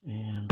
And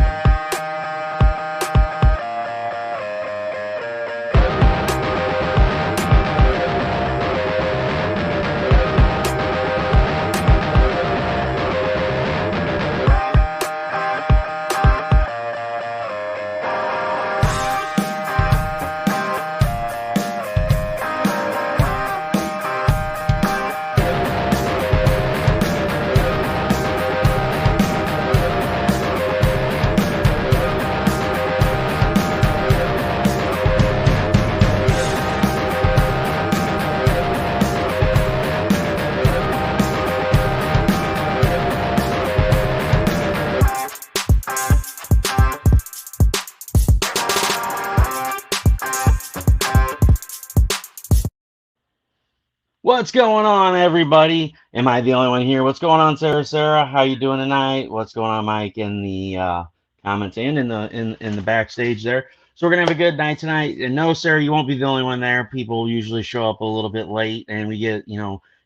what's going on, everybody? Am I the only one here? What's going on, Sarah? Sarah, how you doing tonight? What's going on, Mike, in the comments and in the backstage there? So we're gonna have a good night tonight. And no, Sarah, you won't be the only one there. People usually show up a little bit late, and we get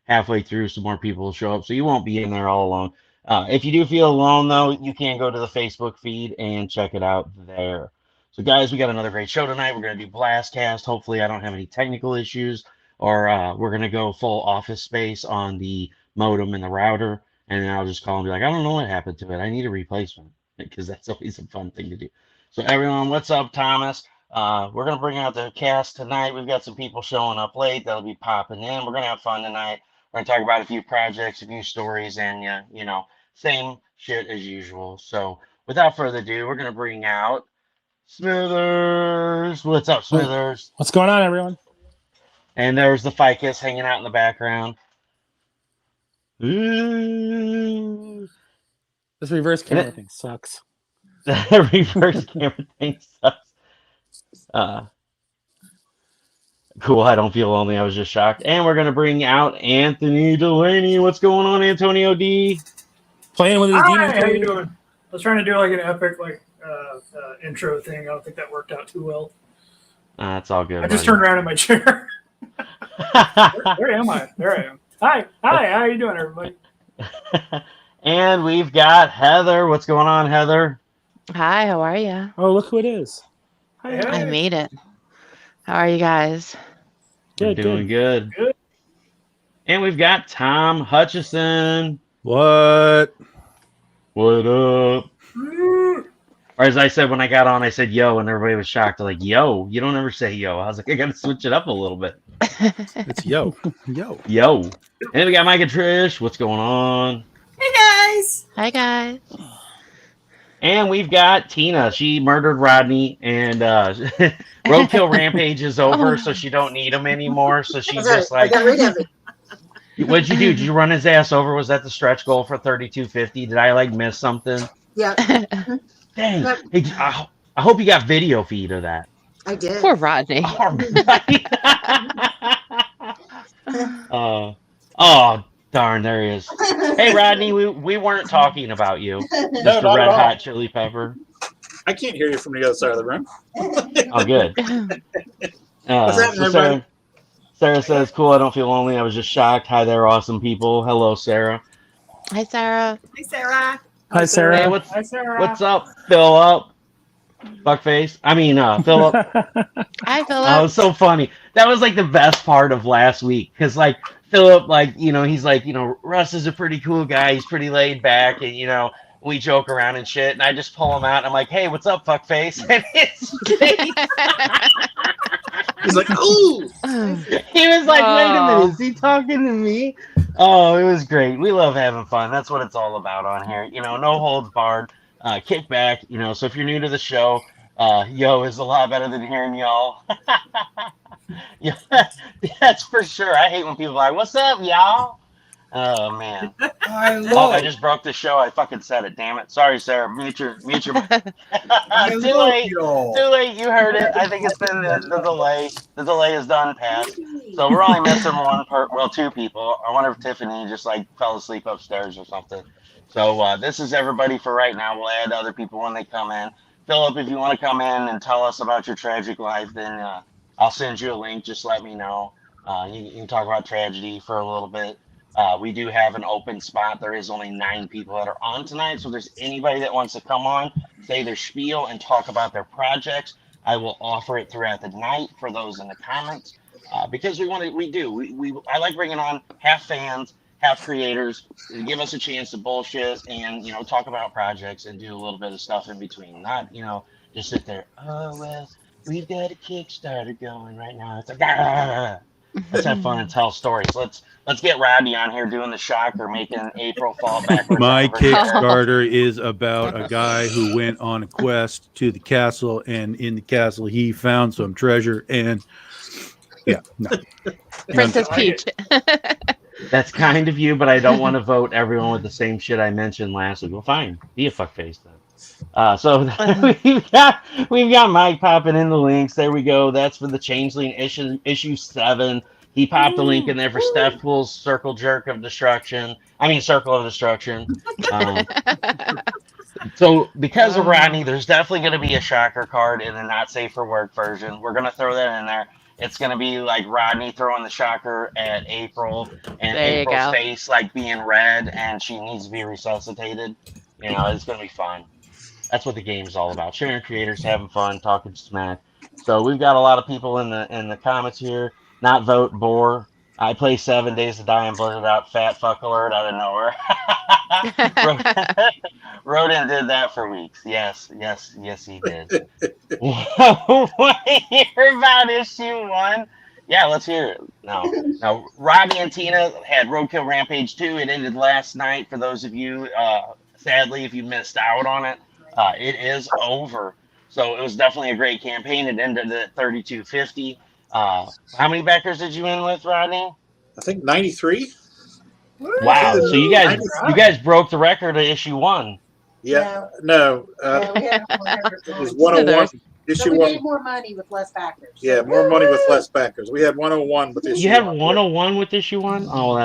halfway through, some more people will show up, so you won't be in there all alone. If you do feel alone, though, you can go to the Facebook feed and check it out there. So, guys, we got another great show tonight. We're gonna do Blastcast. Hopefully, I don't have any technical issues, or we're gonna go full Office Space on the modem and the router, and then I'll just call and be like, I don't know what happened to it. I need a replacement, because that's always a fun thing to do. So everyone, what's up, Thomas? We're gonna bring out the cast tonight. We've got some people showing up late that'll be popping in. We're gonna have fun tonight. We're gonna talk about a few projects, a few stories, and same shit as usual. So without further ado, we're gonna bring out Smithers. What's up, Smithers? What's going on, everyone? And there's the ficus hanging out in the background. Ooh. This reverse camera thing sucks. The reverse camera thing sucks. Cool, I don't feel lonely. I was just shocked. And we're going to bring out Anthony Delaney. What's going on, Antonio D? Playing with his demons. How you doing? I was trying to do like an epic intro thing. I don't think that worked out too well. That's all good. I just turned around in my chair. Where am I? There I am. Hi, how you doing, everybody? And we've got Heather. What's going on, Heather? Hi, how are you? Oh, look who it is. Hi, I made it. How are you guys? We're doing good. And we've got Tom Hutchison. What? What up? Or as I said when I got on, I said yo, and everybody was shocked. They're like, yo, you don't ever say yo. I was like, I got to switch it up a little bit. It's yo. Yo. Yo. And we got Mike and Trish. What's going on? Hey, guys. Hi, guys. And we've got Tina. She murdered Rodney, and Roadkill Rampage is over, so she don't need him anymore. So she's just like, I got rid of it. What'd you do? Did you run his ass over? Was that the stretch goal for 3250? Did I miss something? Yeah. Dang. Hey, I hope you got video feed of that. I did. Poor Rodney. Oh, darn, there he is. Hey, Rodney, we weren't talking about you. No, Mr. not Red at all. Hot Chili Pepper. I can't hear you from the other side of the room. Oh, good. What's happening, So everybody? Sarah says, cool, I don't feel lonely. I was just shocked. Hi there, awesome people. Hello, Sarah. Hi, Sarah. Hi, Sarah. Hi, Sarah. Hey, Hi, Sarah. what's up, Philip? Fuckface. I mean, Philip. Hi, Philip. That was so funny. That was like the best part of last week. Because, like, Philip, like, he's like, Russ is a pretty cool guy. He's pretty laid back. And, we joke around and shit. And I just pull him out. And I'm like, hey, what's up, fuckface? And his face. He's like, ooh. He was like, wait a minute. Is he talking to me? Oh, it was great. We love having fun. That's what it's all about on here. No holds barred. Kick back. So if you're new to the show, yo is a lot better than hearing y'all. Yeah, that's for sure. I hate when people are like, what's up, y'all? Oh, man. I just broke the show. I fucking said it. Damn it. Sorry, Sarah. Mute your. Too late. Too late. You heard it. I think it's been the delay. The delay is done past. So we're only missing two people. I wonder if Tiffany just fell asleep upstairs or something. So this is everybody for right now. We'll add other people when they come in. Philip, if you want to come in and tell us about your tragic life, then I'll send you a link. Just let me know. You can talk about tragedy for a little bit. We do have an open spot. There is only 9 people that are on tonight. So if there's anybody that wants to come on, say their spiel, and talk about their projects, I will offer it throughout the night for those in the comments. Because I like bringing on half fans, half creators, to give us a chance to bullshit and, talk about projects and do a little bit of stuff in between. Not, just sit there, oh, well, we've got a Kickstarter going right now. It's like, let's have fun and tell stories. Let's get Rodney on here doing the shocker, making April fall backwards. My Kickstarter is about a guy who went on a quest to the castle, and in the castle he found some treasure, and Princess Peach. That's kind of you, but I don't want to vote everyone with the same shit I mentioned last week. Well, fine, be a fuckface then. So we've got Mike popping in the links. There we go. That's for the Changeling issue 7. He popped a link in there for Stefpool's Circle of Destruction. So because of Rodney, there's definitely going to be a shocker card in the not safe for work version. We're going to throw that in there. It's going to be like Rodney throwing the shocker at April, and April's face like being red, and she needs to be resuscitated. It's going to be fun. That's what the game's all about. Sharing creators, having fun, talking smack. So we've got a lot of people in the comments here. Not vote, bore. I play 7 Days to Die and blurted out fat fuck alert out of nowhere. Rodin did that for weeks. Yes, he did. Want to hear about issue 1? Yeah, let's hear it. Now, Rodney and Tina had Roadkill Rampage 2. It ended last night. For those of you, sadly, if you missed out on it, it is over. So it was definitely a great campaign. It ended at 3250. How many backers did you win with, Rodney? I think 93. Wow! So you guys broke the record of issue 1. Yeah. No. It was 101. Issue we 1. made more money with less backers. Yeah, more money with less backers. We had 101 with issue 1. You had 101 with issue 1? Oh,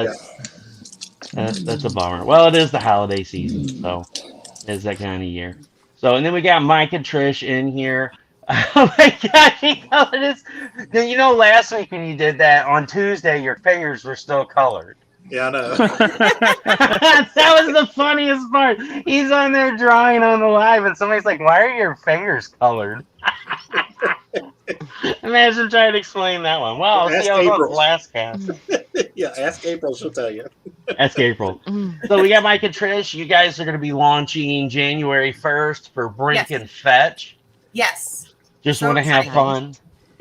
that's a bummer. Well, it is the holiday season, so it's that kind of year. So, and then we got Mike and Trish in here. Oh my gosh, last week when you did that on Tuesday, your fingers were still colored. Yeah, I know. That was the funniest part. He's on there drawing on the live, and somebody's like, "Why are your fingers colored?" Imagine trying to explain that one. Well, I'll see how it goes last cast. Yeah, ask April; she'll tell you. Ask April. So we got Mike and Trish. You guys are going to be launching January 1st for Brink and Fetch. Yes. Just want to have fun.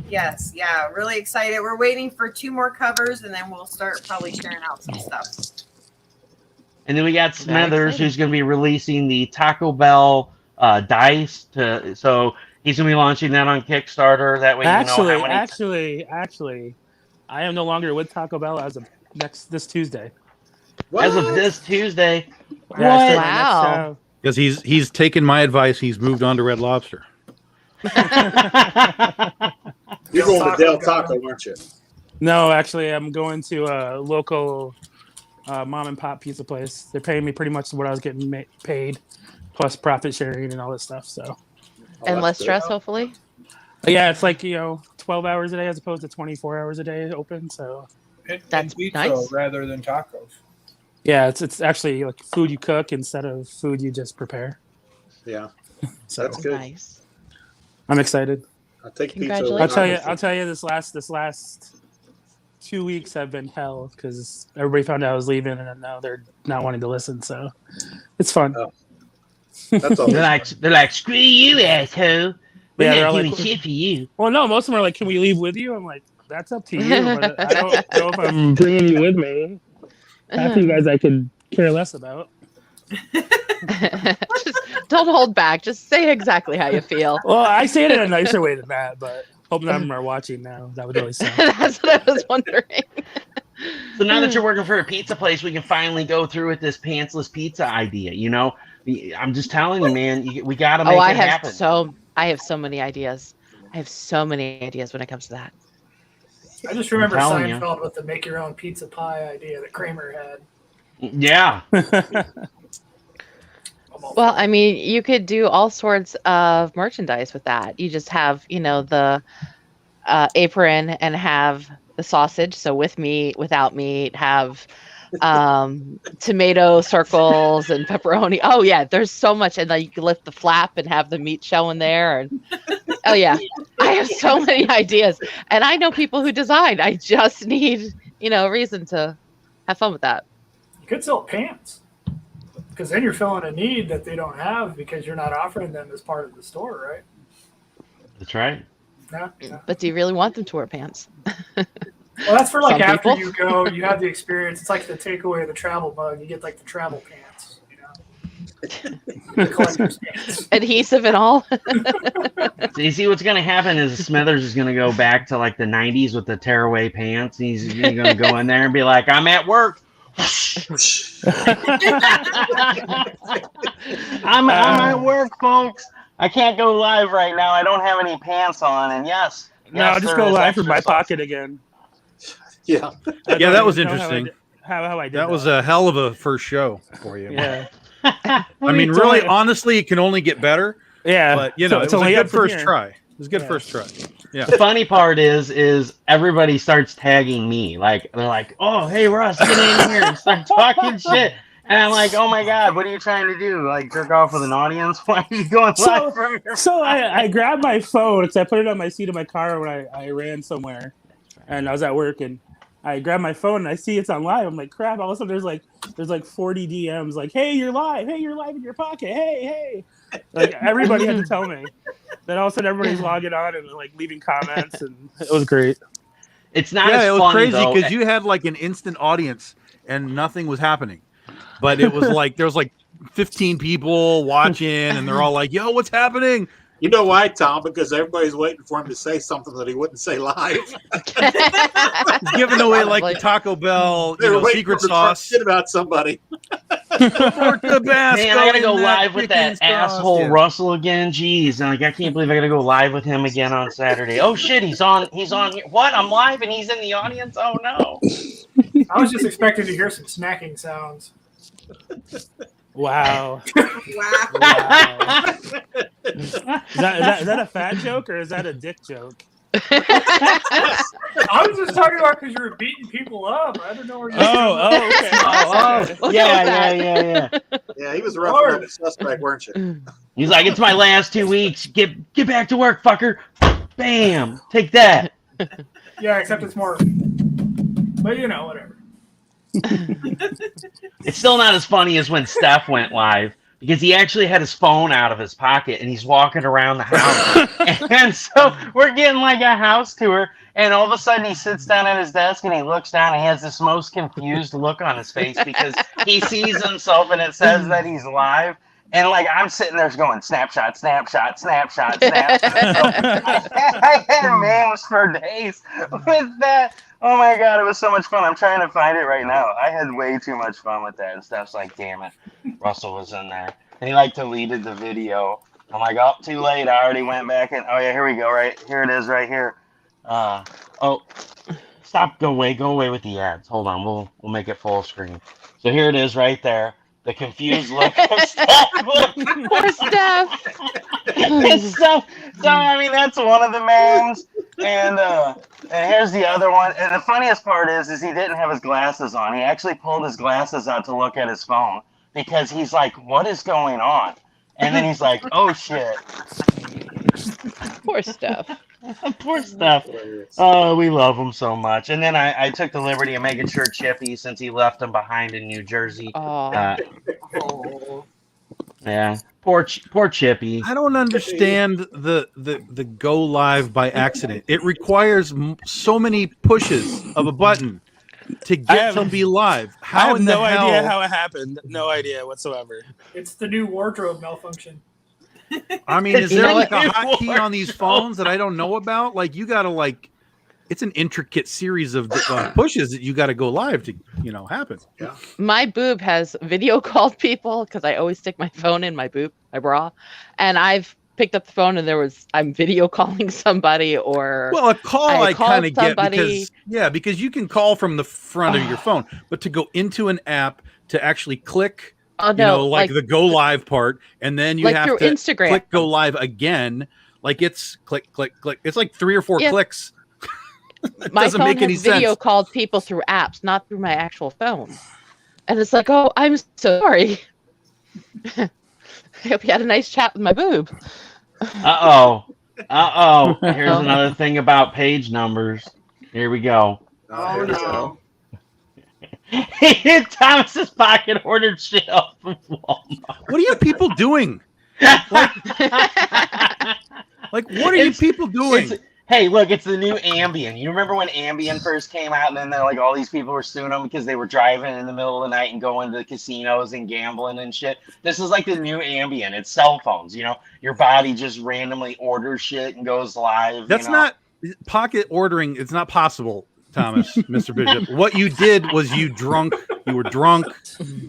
Yes, yeah, really excited. We're waiting for 2 more covers, and then we'll start probably sharing out some stuff. And then we got Smithers, who's going to be releasing the Taco Bell dice. So he's going to be launching that on Kickstarter. That way, Actually, I am no longer with Taco Bell as of this Tuesday. What? As of this Tuesday. Yeah, Wow. Because he's taken my advice. He's moved on to Red Lobster. You're going to Del Taco, aren't you? No, actually, I'm going to a local mom and pop pizza place. They're paying me pretty much what I was getting paid, plus profit sharing and all this stuff. So, And less stress, hopefully. yeah, it's like 12 hours a day as opposed to 24 hours a day open. So That's pizza nice. rather than tacos. yeah, it's actually like food you cook instead of food you just prepare. Yeah, So that's good. Nice. I'm excited. I take pizza. Congratulations. I'll tell you. This last 2 weeks have been hell because everybody found out I was leaving, and now they're not wanting to listen. So it's fun. Oh. That's all. They're like, screw you, asshole. We're they're not all doing like, shit for you. well, no, most of them are like, "Can we leave with you?" I'm like, "That's up to you." But I don't know if I'm bringing you with me. Half of you guys I could care less about. Just don't hold back. Just say exactly how you feel. Well, I say it in a nicer way than that, but hope none of them are watching now. That would really suck. That's what I was wondering. So now that you're working for a pizza place, we can finally go through with this pantsless pizza idea. I'm just telling you, man, we got to make it happen. I have so many ideas. I have so many ideas when it comes to that. I just remember I'm telling Seinfeld with the make your own pizza pie idea that Kramer had. Yeah. Well, I mean, you could do all sorts of merchandise with that. You just have, the apron and have the sausage. So with meat, without meat, have tomato circles and pepperoni. Oh yeah, there's so much, and then you can lift the flap and have the meat showing there. And oh yeah, I have so many ideas, and I know people who design. I just need a reason to have fun with that. You could sell pants, because then you're filling a need that they don't have because you're not offering them as part of the store, right? That's right. Yeah. But do you really want them to wear pants? Well, that's for like Some after people. you go, you have the experience. It's like the takeaway of the travel mug. You get like the travel pants, the collector's pants. Adhesive and all. So you see what's going to happen is Smithers is going to go back to like the 90s with the tearaway pants. He's going to go in there and be like, I'm at work. I'm at work, folks. I can't go live right now. I don't have any pants on. And yes, I'll just there go is live from my exercise. pocket again. Yeah. Yeah, that was I don't know interesting. How I did That was a hell of a first show for you. yeah. I mean, really, honestly, it can only get better. Yeah. But you know, it's it was a only good up from first here. try. It was a good Yeah. first try. Yeah. The funny part is everybody starts tagging me. Like they're like, "Oh, hey Russ, get in here and start talking shit." And I'm like, "Oh my god, what are you trying to do? Like jerk off with an audience? Why are you going live from your?" So I grabbed my phone because I put it on my seat of my car when I ran somewhere, and I was at work, and I grabbed my phone and I see it's on live. I'm like, crap! All of a sudden there's like 40 DMs like, hey, you're live! Hey, you're live in your pocket! Hey! Like everybody had to tell me. Then all of a sudden everybody's logging on and like leaving comments, and it was great. It's not Yeah, as it was funny crazy though. because you had like an instant audience and nothing was happening. But it was like there was like 15 people watching, and they're all like, "Yo, what's happening?" You know why, Tom? Because everybody's waiting for him to say something that he wouldn't say live. He's giving away like the Taco Bell, They were waiting secret for him to talk sauce. shit about somebody. Pork Tabasco Man, I gotta go in that live with chicken that sauce. asshole Yeah. Russell again. Jeez, and like I can't believe I gotta go live with him again on Saturday. Oh shit, he's on here. What? I'm live and he's in the audience. Oh no. I was just expecting to hear some snacking sounds. Wow. Wow. Is that a fat joke or is that a dick joke? I was just talking about because you were beating people up. I don't know where you're Okay. Oh, yeah. Yeah, he was a rough enough suspect, weren't you? He's like, it's my last 2 weeks. Get back to work, fucker. Bam. Take that. Yeah, except it's more. But whatever. It's still not as funny as when Steph went live because he actually had his phone out of his pocket and he's walking around the house. And so we're getting like a house tour, and all of a sudden he sits down at his desk and he looks down and he has this most confused look on his face because he sees himself and it says that he's live. And like I'm sitting there going snapshot. So I had memes for days with that. Oh my god, it was so much fun. I'm trying to find it right now. I had way too much fun with that. And Steph's like, damn it, Russell was in there. And he like deleted the video. I'm like, oh, too late. I already went back and oh yeah, here we go. Right here it is, right here. Stop. Go away with the ads. Hold on, we'll make it full screen. So here it is, right there. The confused look of Steph. Poor Steph. So I mean that's one of the memes. And here's the other one. And the funniest part is he didn't have his glasses on. He actually pulled his glasses out to look at his phone because he's like, what is going on? And then he's like, oh shit. Poor Steph. Poor Steph. Oh, we love him so much. And then I took the liberty of making sure Chippy, since he left him behind in New Jersey. Aw. Yeah. Poor Chippy. I don't understand the go live by accident. It requires so many pushes of a button to get to be live. I How have in the no hell? idea how it happened. No idea whatsoever. It's the new wardrobe malfunction. I mean, is You there know like a what? hotkey on these phones that I don't know about? Like you got to it's an intricate series of pushes that you got to go live to happen. My boob has video called people because I always stick my phone in my bra, and I've picked up the phone and I'm video calling somebody or Well, a call I kind of get somebody. because you can call from the front of your phone, but to go into an app to actually click, oh no, like the go live part, and then you like have through to Instagram. click go live again. Like it's click. It's like 3 or 4 Yeah. clicks. It my doesn't phone make any has video sense. called people through apps, not through my actual phone. And it's like, oh, I'm so sorry. I hope you had a nice chat with my boob. Here's another thing about page numbers. Here we go. Oh no. Thomas's pocket ordered shit off from Walmart. What are you people doing? Like, what are you people doing? Hey, look, it's the new Ambien. You remember when Ambien first came out, and then like all these people were suing them because they were driving in the middle of the night and going to the casinos and gambling and shit. This is like the new Ambien. It's cell phones. You know, your body just randomly orders shit and goes live. That's not pocket ordering. It's not possible, Thomas, Mr. Bishop. What you did was you were drunk,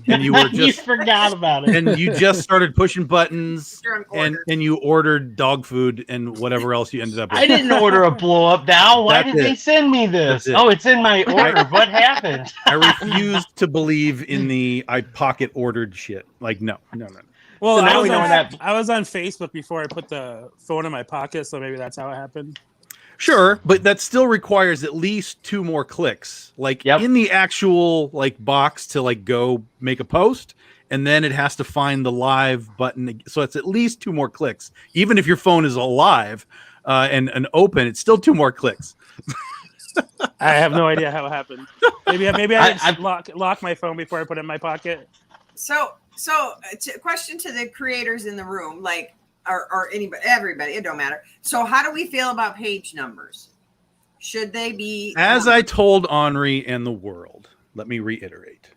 and you were just you forgot about it, and you just started pushing buttons, and you ordered dog food and whatever else you ended up with. I didn't order a blow up doll. Why did they send me this? Oh, it's in my order. What happened? I refused to believe in the I pocket ordered shit. Like, no. Well, So now I we know that. I was on Facebook before I put the phone in my pocket, so maybe that's how it happened. Sure, but that still requires at least 2 more clicks. Like in the actual box to go make a post, and then it has to find the live button. So it's at least 2 more clicks. Even if your phone is alive and open, it's still 2 more clicks. I have no idea how it happened. Maybe I didn't lock my phone before I put it in my pocket. So question to the creators in the room, or anybody, everybody, it don't matter. So how do we feel about page numbers? Should they be? As I told Henri and the world, let me reiterate.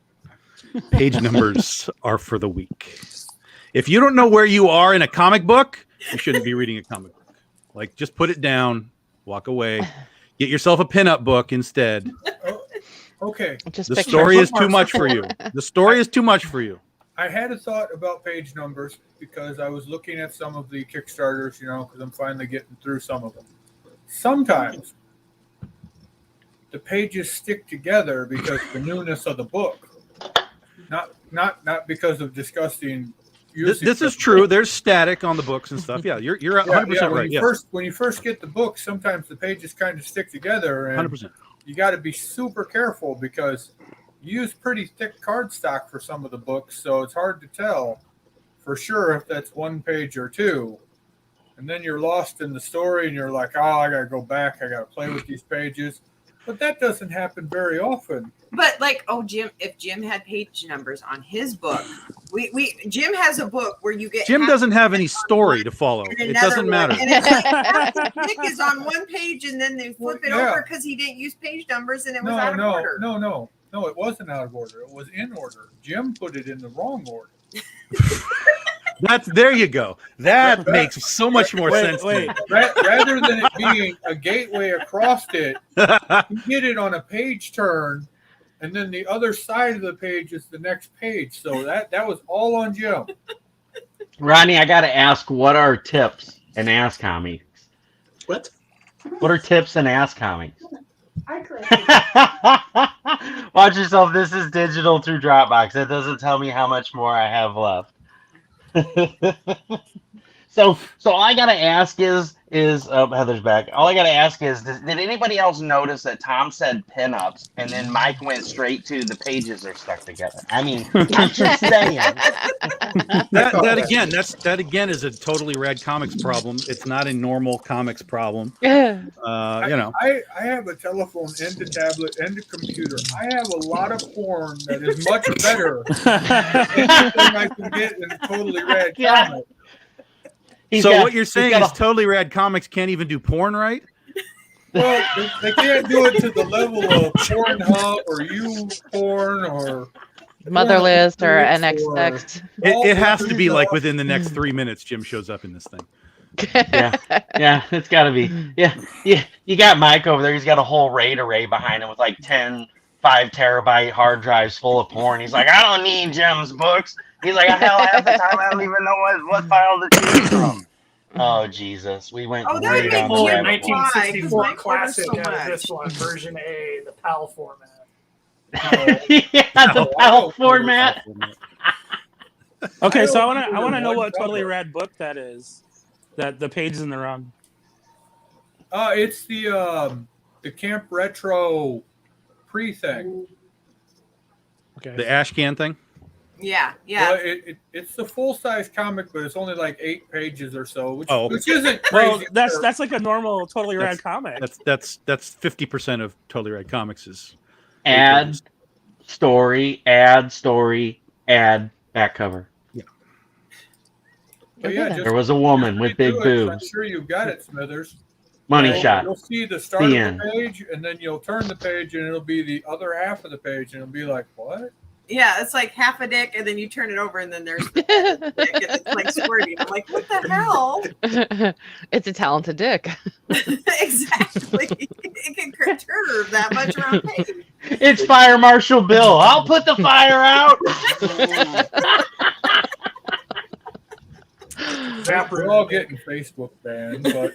Page numbers are for the weak. If you don't know where you are in a comic book, you shouldn't be reading a comic book. Just put it down, walk away, get yourself a pinup book instead. Okay. The story is too much for you. The story is too much for you. I had a thought about page numbers because I was looking at some of the Kickstarters, because I'm finally getting through some of them. Sometimes the pages stick together because of the newness of the book, not because of disgusting usage. This is true. There's static on the books and stuff. Yeah, you're 100% right. When you first get the book, sometimes the pages kind of stick together, and 100%. You got to be super careful because you use pretty thick cardstock for some of the books, so it's hard to tell for sure if that's 1 page or 2. And then you're lost in the story, and you're like, I got to go back. I got to play with these pages. But that doesn't happen very often. But if Jim had page numbers on his book, Jim has a book where you get. Jim doesn't have any story to follow. It doesn't matter. And it's Nick is on 1 page, and then they flip it over because he didn't use page numbers, and it was out of order. No, it wasn't out of order. It was in order. Jim put it in the wrong order. There you go. That makes so much more sense. Rather than it being a gateway across it, you get it on a page turn, and then the other side of the page is the next page. So that was all on Jim. Rodney, I got to ask, what are tips in Ask Comics? What? What are tips in Ask Comics? Watch yourself. This is digital through Dropbox. It doesn't tell me how much more I have left. So all I gotta ask is Heather's back. All I gotta ask is, did anybody else notice that Tom said pinups and then Mike went straight to the pages are stuck together? I mean, I'm just saying. That again is a totally rad comics problem. It's not a normal comics problem. I have a telephone and a tablet and a computer. I have a lot of porn that is much better than anything I can get in a totally rad comic. What you're saying is Totally Rad Comics can't even do porn, right? Well, they can't do it to the level of Pornhub or YouPorn or Motherlist or NXX. It has to be within the next 3 minutes. Jim shows up in this thing. Yeah, it's got to be. Yeah. You got Mike over there. He's got a whole RAID array behind him with 10 5 terabyte hard drives full of porn. He's like, I don't need Jim's books. He's like, hell, half the time I don't even know what file to choose from. Oh, Jesus. We went right on the the 1964 classic this one, version A, the PAL format. The PAL format. Okay, so I want to know what totally rad book that is. That the page is in the wrong. It's the Camp Retro pre-thing. Okay. The ash can thing. Yeah. Well, it's the full size comic, but it's only like 8 pages or so, which Oh. isn't Well, crazy. that's like a normal Totally Rad comic. That's 50% of Totally Rad Comics is Add story, add back cover. Yeah. But yeah, Okay. There was a woman with big I'm boobs. sure you've got it, Smithers. Money shot. You'll see the start The of end. the page, and then you'll turn the page, and it'll be the other half of the page, and it'll be like, what? Yeah, it's like half a dick, and then you turn it over, and then there's the dick, and it's like squirting. I'm like, what the hell? It's a talented dick. Exactly. It can curve that much around page. It's Fire Marshal Bill. I'll put the fire out. We're all getting Facebook banned, but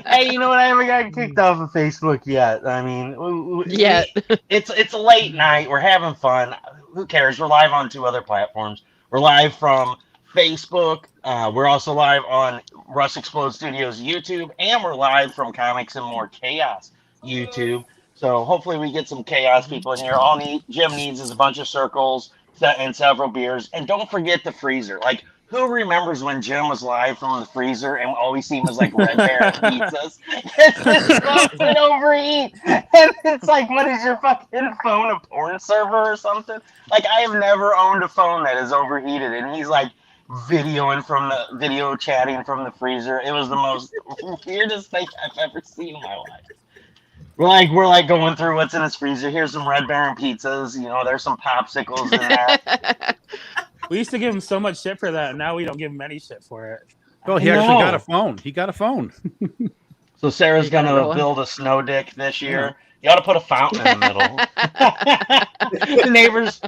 Hey, you know what? I haven't gotten kicked off of Facebook yet. I mean, Yet. it's a late night. We're having fun. Who cares? We're live on 2 other platforms. We're live from Facebook. We're also live on Russ Explode Studios YouTube, and we're live from Comics and More Chaos YouTube. So hopefully we get some chaos people in here. All Jim needs is a bunch of circles and several beers. And don't forget the freezer. Like, who remembers when Jim was live from the freezer and all we seen was like Red Baron pizzas? It's an overeat. And it's like, what is your fucking phone, a porn server or something? Like, I have never owned a phone that is overheated. And he's like video chatting from the freezer. It was the most weirdest thing I've ever seen in my life. We're like going through what's in his freezer. Here's some Red Baron pizzas. You know, there's some popsicles in there. We used to give him so much shit for that, and now we don't give him any shit for it. Well, he actually got a phone. He got a phone. So Sarah's gonna build a snow dick this year. You ought to put a fountain in the middle. The neighbors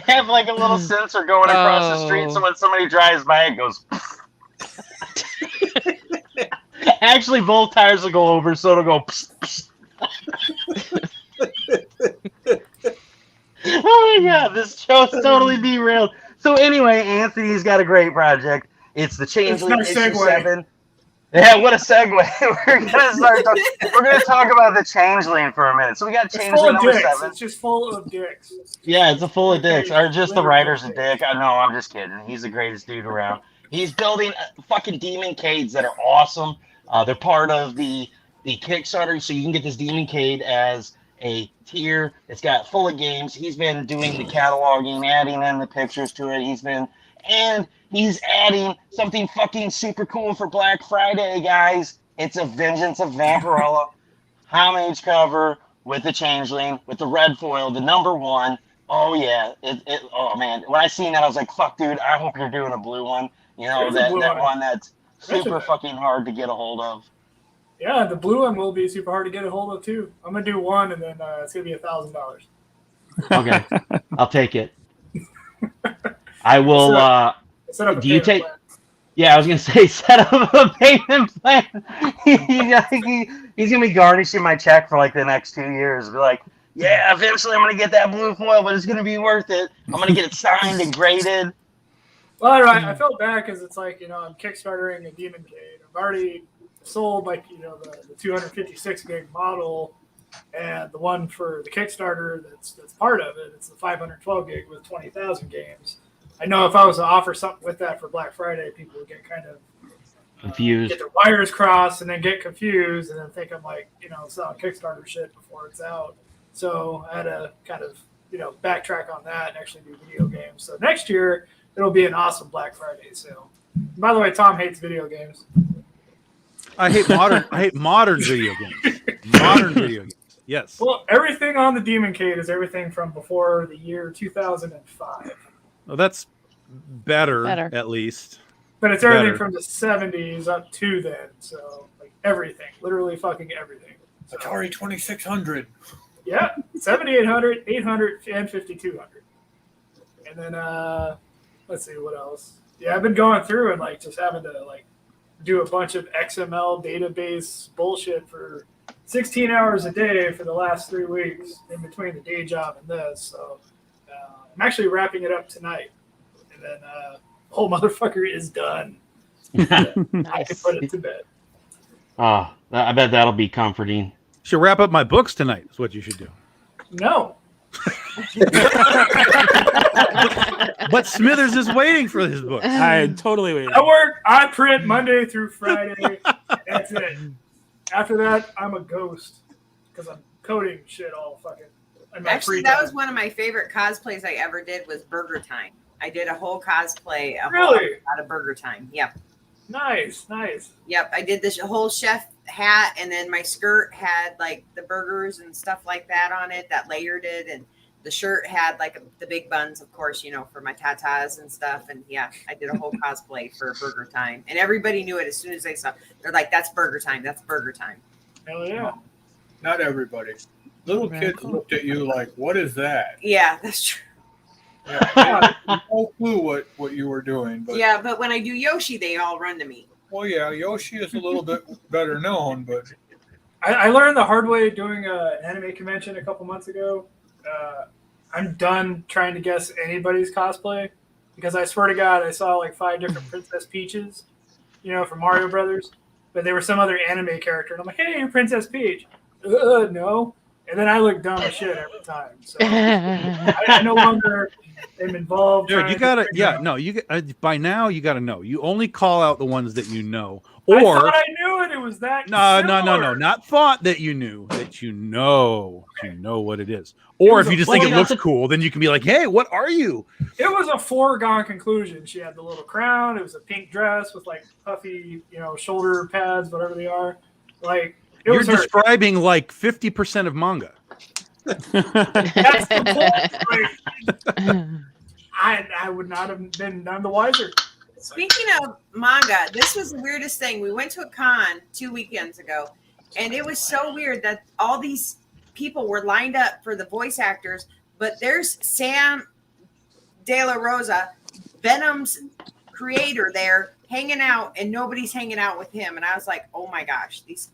have like a little sensor going across the street, so when somebody drives by, it goes. Actually, both tires will go over, so it'll go. Oh my god, this show's totally derailed. So anyway, Anthony's got a great project. It's the Changeling issue 7. Yeah, what a segue. We're gonna talk about the Changeling for a minute. So we got Changeling number 7. It's just full of dicks. Yeah, it's full of dicks. Or just the writer's a dick. No, I'm just kidding. He's the greatest dude around. He's building fucking demon cades that are awesome. They're part of the Kickstarter, so you can get this demon cade as a tier. It's got full of games. He's been doing the cataloging, adding in the pictures to it. He's adding something fucking super cool for Black Friday, guys. It's a Vengeance of Vampirella homage cover with the Changeling, with the red foil, the number 1. Oh yeah, oh man. When I seen that, I was like, fuck, dude, I hope you're doing a blue one. You know, that one that's super fucking hard to get a hold of. Yeah, the blue one will be super hard to get a hold of too. I'm gonna do one, and then it's gonna be $1,000. Okay, I'll take it. I will. Set up a do you payment take? plan. Yeah, I was gonna say set up a payment plan. He's gonna be garnishing my check for like the next 2 years. Be like, yeah, eventually I'm gonna get that blue foil, but it's gonna be worth it. I'm gonna get it signed and graded. Well, I felt bad because it's like, I'm Kickstartering a Demon Cade. I've already sold the 256 gig model, and the one for the Kickstarter that's part of it. It's the 512 gig with 20,000 games. I know if I was to offer something with that for Black Friday, people would get kind of confused, get their wires crossed, and then get confused, and then think I'm like selling Kickstarter shit before it's out. So I had to kind of backtrack on that and actually do video games. So next year it'll be an awesome Black Friday sale. By the way, Tom hates video games. I hate modern video games. Modern video games. Yes. Well, everything on the Demon Cade is everything from before the year 2005. Well, that's better. At least. But it's everything from the 70s up to then. So like everything, literally fucking everything. So, Atari 2600. Yeah, 7800, 800, and 5200. And then let's see what else. Yeah, I've been going through and just having to do a bunch of XML database bullshit for 16 hours a day for the last 3 weeks in between the day job and this. So I'm actually wrapping it up tonight, and then whole motherfucker is done. I can put it to bed. Oh, I bet that'll be comforting. Should wrap up my books tonight. Is what you should do. No. But Smithers is waiting for his book. I totally wait. I print Monday through Friday. That's it. After that, I'm a ghost because I'm coding shit all fucking. In my Actually, free that time. was one of my favorite cosplays I ever did. Was Burger Time. I did a whole cosplay Really? out of Burger Time. Yep. Nice. Yep. I did this whole chef hat, and then my skirt had like the burgers and stuff like that on it that layered it, and the shirt had like the big buns, of course, you know, for my tatas and stuff. And yeah, I did a whole cosplay for Burger Time, and everybody knew it as soon as they saw it. They're like, "That's Burger Time. That's Burger Time." Hell yeah. Not everybody. Little Very kids cool. looked at you like, "What is that?" Yeah, that's true. Yeah, no clue what you were doing, but Yeah, but when I do Yoshi, they all run to me. well, yeah, Yoshi is a little bit better known, but I learned the hard way doing an anime convention a couple months ago. I'm done trying to guess anybody's cosplay because I swear to God, I saw like 5 different Princess Peaches, you know, from Mario Brothers, but they were some other anime character. And I'm like, hey, you're Princess Peach. No. And then I look dumb as shit every time. So I no longer am involved. Dude, trying you gotta, to figure yeah, out- no, you by now you gotta know. You only call out the ones that you know, I or thought I knew it. It was that. no, similar. not thought that you knew, that you know what it is. Or was if you a just think it full- looks cool, then you can be like, hey, what are you? It was a foregone conclusion. She had the little crown. It was a pink dress with like puffy, you know, shoulder pads, whatever they are. Like it You're was her. describing like 50% of manga. That's the point. Like, I would not have been none the wiser. Speaking of manga, this was the weirdest thing. We went to a con 2 weekends ago, and it was so weird that all these people were lined up for the voice actors, but there's Sam De La Rosa, Venom's creator, there hanging out, and nobody's hanging out with him. And I was like, oh my gosh, this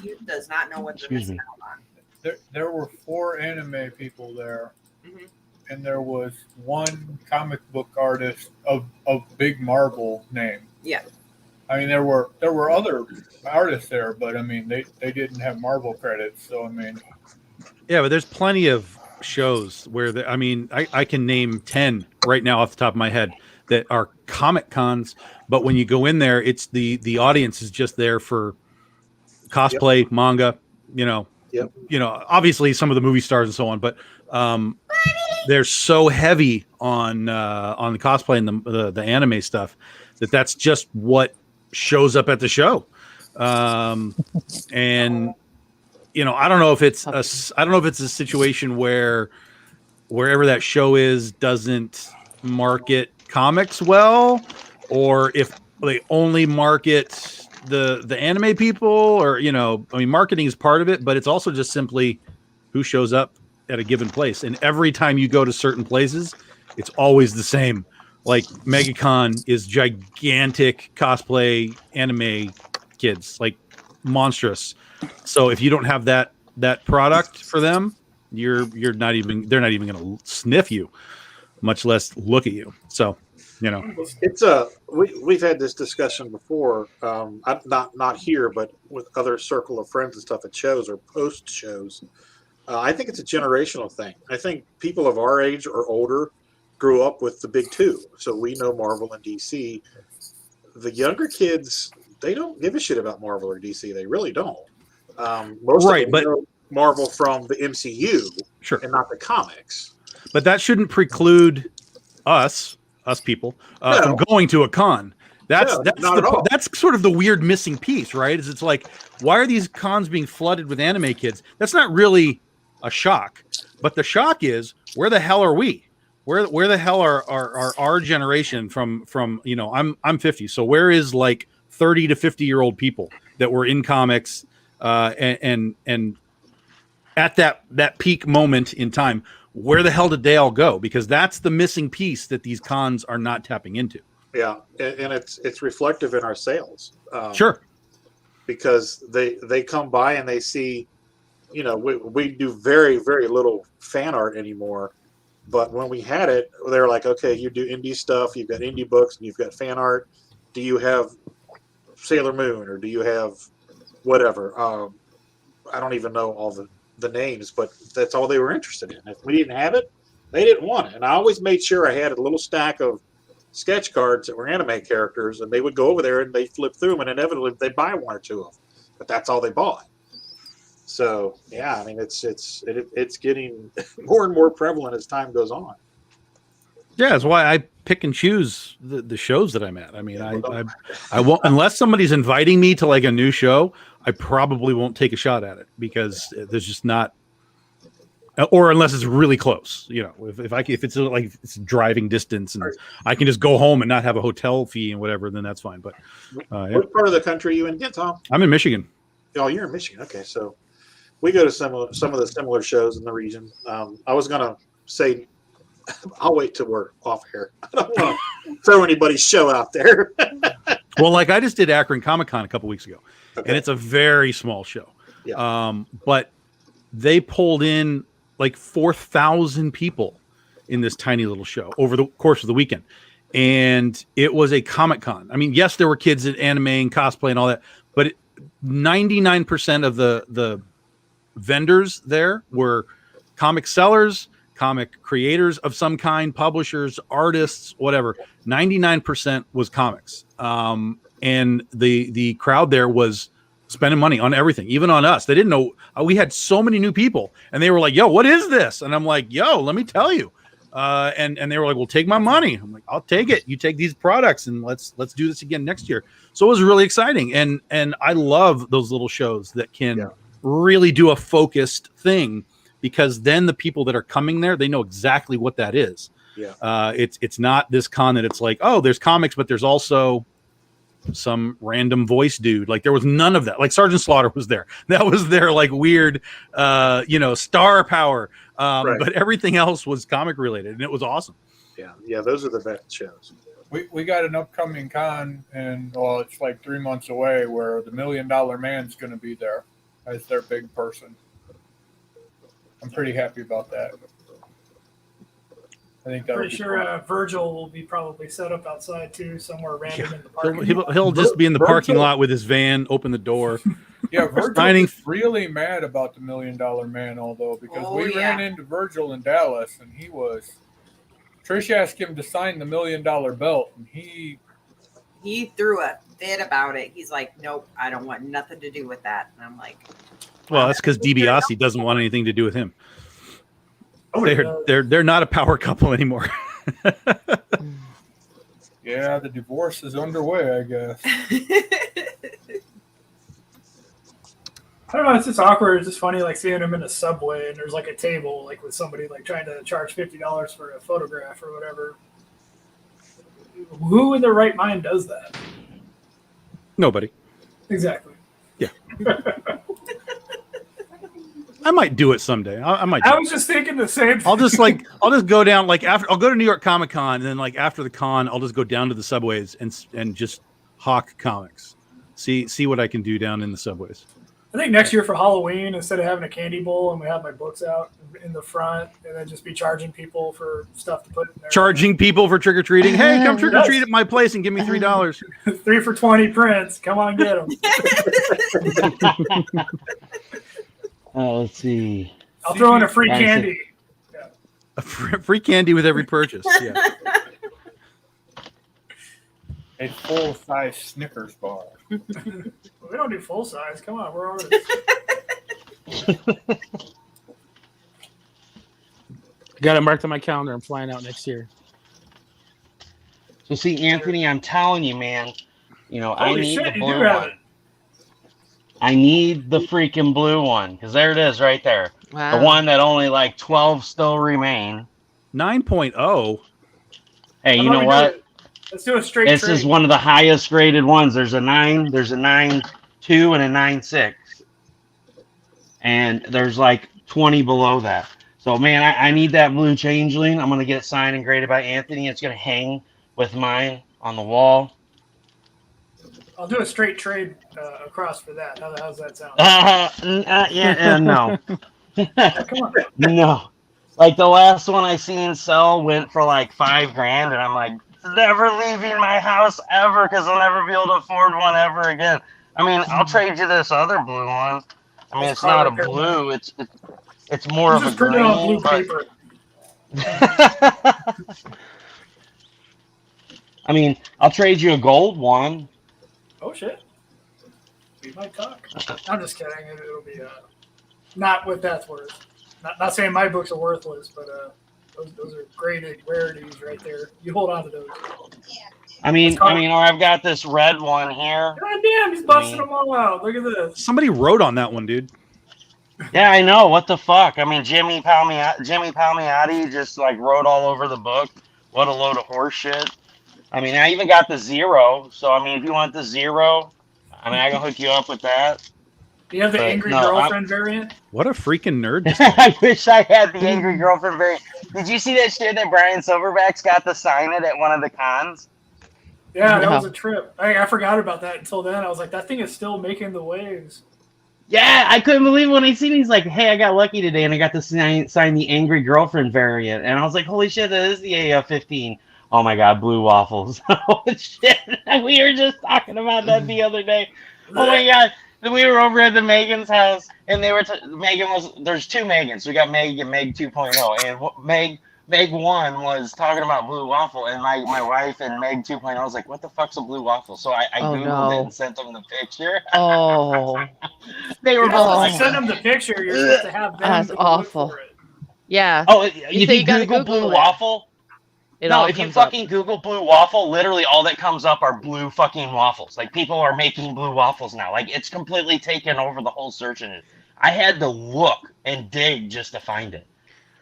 youth does not know what they're Excuse missing me. out on. there were 4 anime people there, Mhm. and there was one comic book artist of big Marvel name. Yeah. I mean, there were other artists there, but I mean, they didn't have Marvel credits, so I mean, Yeah, but there's plenty of shows where I can name 10 right now off the top of my head that are comic cons, but when you go in there, it's the audience is just there for cosplay, manga, you know, obviously some of the movie stars and so on, but they're so heavy on the cosplay and the anime stuff that's just what shows up at the show. And you know, I don't know if it's a situation where wherever that show is doesn't market comics well, or if they only market the anime people, or, you know, I mean, marketing is part of it, but it's also just simply who shows up at a given place. And every time you go to certain places, it's always the same. Like MegaCon is gigantic cosplay anime kids, like monstrous. So if you don't have that product for them, they're not even going to sniff you, much less look at you. So, you know, It's we've had this discussion before, not here, but with other circle of friends and stuff at shows or post shows. I think it's a generational thing. I think people of our age or older grew up with the big two, so we know Marvel and DC. The younger kids, they don't give a shit about Marvel or DC. They really don't. Most Right, of them but- know Marvel from the MCU, sure. and not the comics. But that shouldn't preclude us people from going to a con. That's not at all. that's sort of the weird missing piece, right? Is it's like, why are these cons being flooded with anime kids? That's not really a shock, but the shock is, where the hell are we? Where the hell are our generation from? You know, I'm 50, so where is like 30 to 50-year-old people that were in comics and at that peak moment in time? Where the hell did they all go? Because that's the missing piece that these cons are not tapping into. Yeah, and it's reflective in our sales. Sure. Because they come by and they see, you know, we do very, very little fan art anymore. But when we had it, they were like, okay, you do indie stuff, you've got indie books, and you've got fan art. Do you have Sailor Moon, or do you have whatever? I don't even know all the the names, but that's all they were interested in. If we didn't have it, they didn't want it. And I always made sure I had a little stack of sketch cards that were anime characters, and they would go over there and they flip through them, and inevitably they'd buy one or two of them. But that's all they bought. So yeah, I mean it's getting more and more prevalent as time goes on. Yeah, that's why I pick and choose the shows that I'm at. I mean, I won't, unless somebody's inviting me to like a new show, I probably won't take a shot at it because there's just not, or unless it's really close, you know, if it's like it's driving distance and I can just go home and not have a hotel fee and whatever, then that's fine. But what part of the country are you in again, Tom? I'm in Michigan. Oh, you're in Michigan. Okay, so we go to some of the similar shows in the region. I was gonna say, I'll wait till we're off here. I don't want to throw anybody's show out there. Well, like I just did Akron Comic-Con a couple weeks ago, okay. and it's a very small show. Yeah. But they pulled in like 4,000 people in this tiny little show over the course of the weekend. And it was a Comic-Con. I mean, yes, there were kids at anime and cosplay and all that, but 99% of the vendors there were comic sellers, comic creators of some kind, publishers, artists, whatever. 99% was comics. And the crowd there was spending money on everything, even on us. They didn't know. We had so many new people, and they were like, yo, what is this? And I'm like, yo, let me tell you. And they were like, well, take my money. I'm like, I'll take it. You take these products, and let's do this again next year. So it was really exciting. And I love those little shows that can really do a focused thing, because then the people that are coming there, they know exactly what that is. Yeah. It's not this con that it's like, oh, there's comics, but there's also some random voice dude. Like there was none of that. Like Sergeant Slaughter was there. That was their like weird, star power. Right. But everything else was comic related, and it was awesome. Yeah, those are the best shows. We got an upcoming con, and it's like 3 months away, where the $1 Million Man's going to be there as their big person. I'm pretty happy about that. I think that pretty sure Virgil will be probably set up outside too, somewhere random in the parking. He'll just be in the parking lot with his van, open the door. Yeah, Virgil was really mad about the $1 Million Man, although, because we ran into Virgil in Dallas, and Trish asked him to sign the $1 Million belt, and he threw a fit about it. He's like, nope, I don't want nothing to do with that. And I'm like, well, that's because DiBiase doesn't want anything to do with him. They're not a power couple anymore. Yeah, the divorce is underway, I guess. I don't know. It's just awkward. It's just funny, like seeing him in a subway, and there's like a table, like with somebody like trying to charge $50 for a photograph or whatever. Who in their right mind does that? Nobody. Exactly. Yeah. I might do it someday. I might. I was just thinking the same thing. I'll just go down like after. I'll go to New York Comic Con, and then like after the con, I'll just go down to the subways and just hawk comics. See what I can do down in the subways. I think next year for Halloween, instead of having a candy bowl and we have my books out in the front, and then just be charging people for stuff to put in there. Charging people for trick or treating. Hey, come trick or treat at my place and give me $3. 3 for $20 prints. Come on, get them. Let's see. I'll throw in a free candy. Yeah. A free candy with every purchase. Yeah. A full-size Snickers bar. We don't do full size. Come on, we're artists. Got it marked on my calendar. I'm flying out next year. So see, Anthony, I'm telling you, man. I need the blue one. I need the freaking blue one, because there it is right there. Wow. The one that only like 12 still remain. 9.0. Hey, you know what? Let's do a straight This trade. is one of the highest graded ones. There's a 9, there's a 9.2, and a 9.6. And there's like 20 below that. So, man, I need that blue changeling. I'm going to get it signed and graded by Anthony. It's going to hang with mine on the wall. I'll do a straight trade across for that. How's that sound? No. Come on. No. Like the last one I seen sell went for like $5,000, and I'm like, never leaving my house ever, because I'll never be able to afford one ever again. I mean, I'll trade you this other blue one, I mean, it's not a blue. It's more of a just printed on green. blue paper. I mean, I'll trade you a gold one. Oh shit. We might talk. I'm just kidding. It'll be not what that's worth. Not saying my books are worthless, but those are graded rarities right there. You hold on to those. I mean, or I've got this red one here. God damn, he's busting them all out. Look at this. Somebody wrote on that one, dude. Yeah, I know. What the fuck? I mean, Jimmy Palmiotti just like wrote all over the book. What a load of horse shit. I mean, I even got the 0. So I mean, if you want the 0, I mean, I can hook you up with that. Do you have the angry girlfriend variant? What a freaking nerd. I wish I had the angry girlfriend variant. Did you see that shit that Brian Silverback's got to sign it at one of the cons? Yeah, that was a trip. I forgot about that until then. I was like, that thing is still making the waves. Yeah, I couldn't believe it when I seen it. He's like, hey, I got lucky today and I got to sign the angry girlfriend variant. And I was like, holy shit, that is the AF-15. Oh my God, blue waffles. Oh shit. We were just talking about that the other day. Oh my God. We were over at the Megan's house, and they were there's 2 Megans. We got Meg and Meg 2.0, and Meg 1 was talking about blue waffle, and my wife and Meg 2.0 was like, what the fuck's a blue waffle? So I Googled it and sent them the picture. Oh. They were I sent them the picture. You're supposed to have them. That's awful. Yeah. Oh, if you Google blue waffle, if you fucking Google blue waffle, literally all that comes up are blue fucking waffles. Like, people are making blue waffles now. Like, it's completely taken over the whole search engine. I had to look and dig just to find it.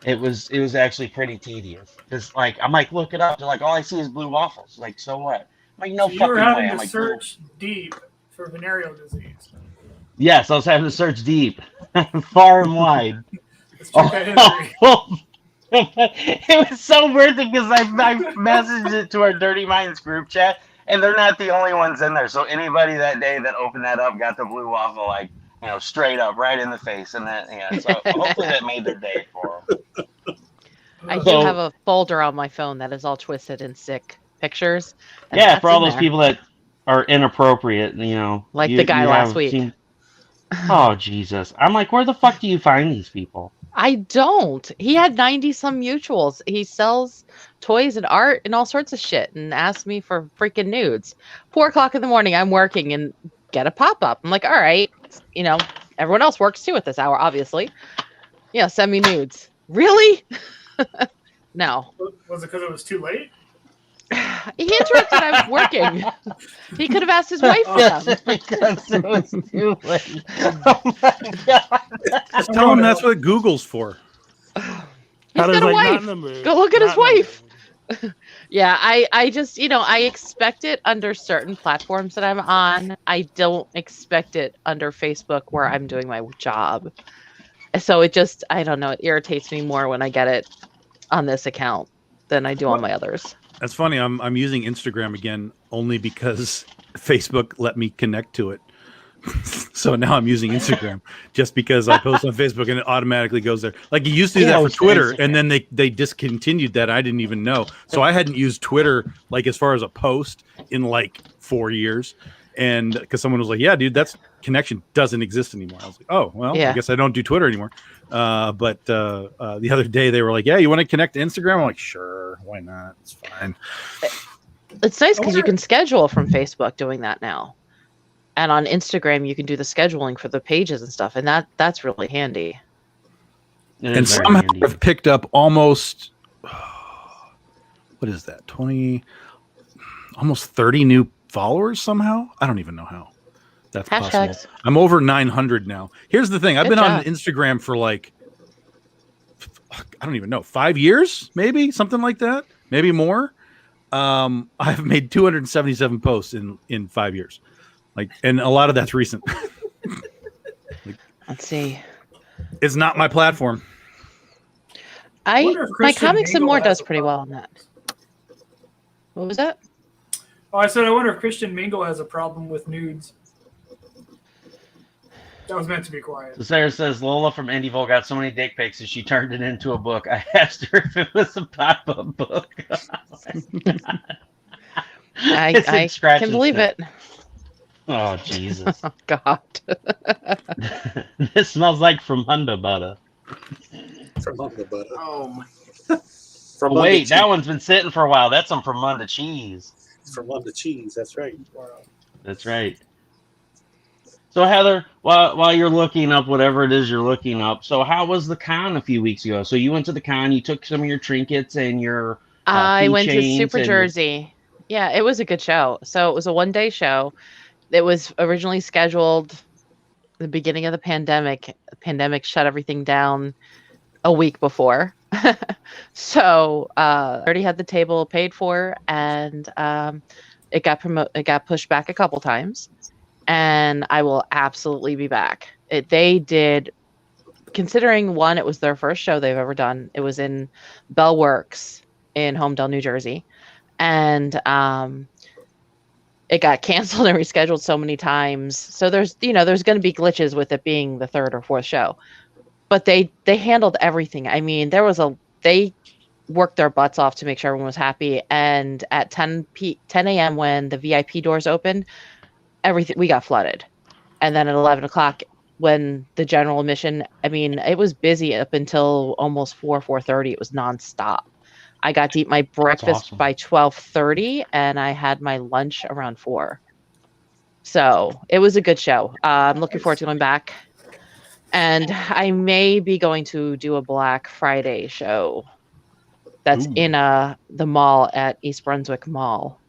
It was actually pretty tedious. Cause like, I'm like, look it up. They're like, all I see is blue waffles. Like, so what? I'm like, no fucking way. You were having to search deep for venereal disease. Yes, I was having to search deep, far and wide. Let's check that history. It was so worth it because I messaged it to our Dirty Minds group chat, and they're not the only ones in there. So anybody that day that opened that up got the blue waffle, like, straight up, right in the face. And that, so hopefully that made their day for them. I do have a folder on my phone that is all twisted and sick pictures. Yeah, for all those people that are inappropriate, Like the guy last week. Oh, Jesus. I'm like, where the fuck do you find these people? I don't. He had 90-some mutuals. He sells toys and art and all sorts of shit and asked me for freaking nudes. 4:00 in the morning, I'm working and get a pop-up. I'm like, all right. Everyone else works too at this hour, obviously. Yeah, send me nudes. Really? No. Was it because it was too late? He interrupted. I was working. He could have asked his wife for them. Because it was too late. Oh my God. Just tell him that's what Google's for. He's got a wife. Go look at his wife. Yeah, I just, I expect it under certain platforms that I'm on. I don't expect it under Facebook where I'm doing my job. So it just, I don't know, it irritates me more when I get it on this account than I do on my others. That's funny. I'm using Instagram again only because Facebook let me connect to it. So now I'm using Instagram just because I post on Facebook and it automatically goes there. Like, you used to do that for Twitter, and then they discontinued that. I didn't even know. So I hadn't used Twitter like as far as a post in like 4 years. And because someone was like, yeah, dude, that's connection doesn't exist anymore. I was like, oh, well, I guess I don't do Twitter anymore. But the other day they were like, yeah, you want to connect to Instagram? I'm like, sure, why not? It's fine. It's nice because you can schedule from Facebook doing that now. And on Instagram, you can do the scheduling for the pages and stuff. And that's really handy. And somehow I've picked up almost, what is that? Almost 30 new followers somehow. I don't even know how that's possible. I'm over 900 now. Here's the thing. I've been on Instagram for like, I don't even know, 5 years, maybe something like that, maybe more. I've made 277 posts in 5 years. Like, and a lot of that's recent. Let's see. It's not my platform. My Comics and More does pretty well on that. What was that? Oh, I said, I wonder if Christian Mingle has a problem with nudes. That was meant to be quiet. So Sarah says, Lola from Indyville got so many dick pics that she turned it into a book. I asked her if it was a pop-up book. I can believe it. Oh Jesus! Oh God. This smells like Fromunda butter. Fromunda butter. Oh my. Oh, Fromunda wait, cheese. that one's been sitting for a while. That's some Fromunda cheese. Fromunda cheese. That's right. That's right. So Heather, while you're looking up whatever it is you're looking up, so how was the con a few weeks ago? So you went to the con, you took some of your trinkets and your I went to keychains Super and your Jersey. Yeah, it was a good show. So it was a 1-day show. It was originally scheduled the beginning of the pandemic. The pandemic shut everything down a week before. So already had the table paid for, and it got pushed back a couple times. And I will absolutely be back. They did, considering one, it was their first show they've ever done. It was in Bell Works in Homedale, New Jersey, and it got canceled and rescheduled so many times. So there's going to be glitches with it being the third or fourth show, but they handled everything. I mean, they worked their butts off to make sure everyone was happy. And at 10 a.m. when the VIP doors opened, we got flooded. And then at 11 o'clock when the general admission, I mean, it was busy up until almost 4:30. It was nonstop. I got to eat my breakfast awesome. by 12:30, and I had my lunch around 4. So it was a good show. I'm looking forward to going back. And I may be going to do a Black Friday show that's in the mall at East Brunswick Mall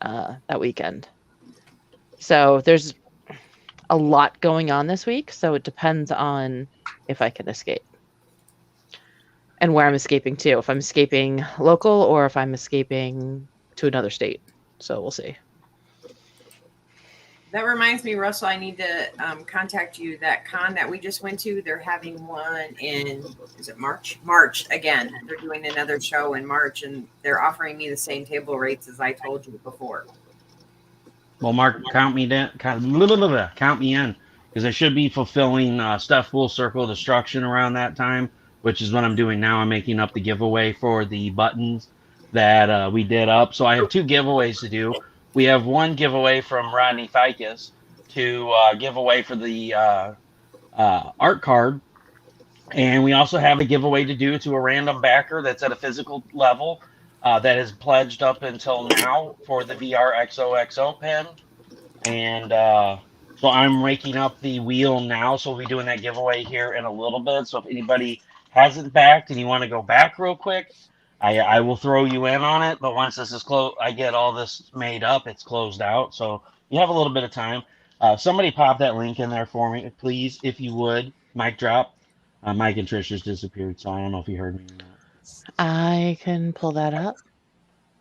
that weekend. So there's a lot going on this week, so it depends on if I can escape and where I'm escaping to. If I'm escaping local or if I'm escaping to another state. So we'll see. That reminds me, Russell, I need to contact you. That con that we just went to, they're having one in, is it March? March again. They're doing another show in March, and they're offering me the same table rates as I told you before. Well, Mark, count me in, because I should be fulfilling Stefpool Circle of Destruction around that time, which is what I'm doing now. I'm making up the giveaway for the buttons that we did up. So I have 2 giveaways to do. We have one giveaway from Rodney Ficus to give away for the art card. And we also have a giveaway to do to a random backer that's at a physical level that has pledged up until now for the VR XOXO pen. And so I'm raking up the wheel now. So we'll be doing that giveaway here in a little bit. So if anybody hasn't backed and you want to go back real quick, I will throw you in on it. But once this is closed, I get all this made up, it's closed out. So you have a little bit of time. Somebody pop that link in there for me, please, if you would. Mic drop. Mike and Trish just disappeared, so I don't know if you heard me or not. I can pull that up.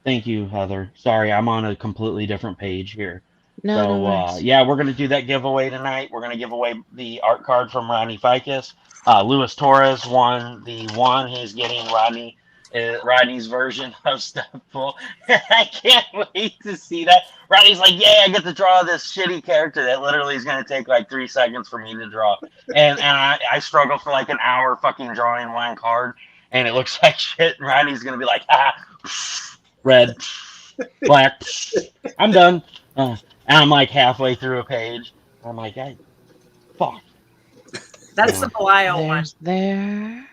Thank you, Heather. Sorry, I'm on a completely different page here. No worries. Yeah, we're going to do that giveaway tonight. We're going to give away the art card from Rodney Ficus. Luis Torres won the one. He's getting Rodney's version of Stefpool. I can't wait to see that. Rodney's like, yeah, I get to draw this shitty character that literally is going to take like 3 seconds for me to draw. And I struggle for like an hour fucking drawing one card, and it looks like shit. And Rodney's going to be like, red, black, I'm done. And I'm like halfway through a page. I'm like, fuck. That's the Belial one. There.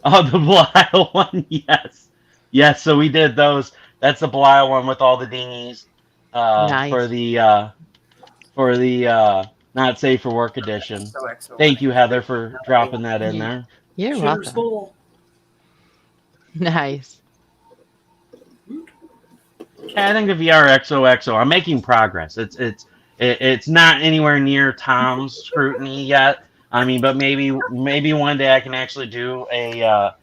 Oh, the Belial one, yes. Yes, so we did those. That's the Belial one with all the dingies Nice. for the Not Safe for Work edition. Thank you, Heather, for dropping that in there. You're Shooter's welcome. full. Nice. I think the VR XOXO, I'm making progress. It's not anywhere near Tom's scrutiny yet. I mean, but maybe one day I can actually do a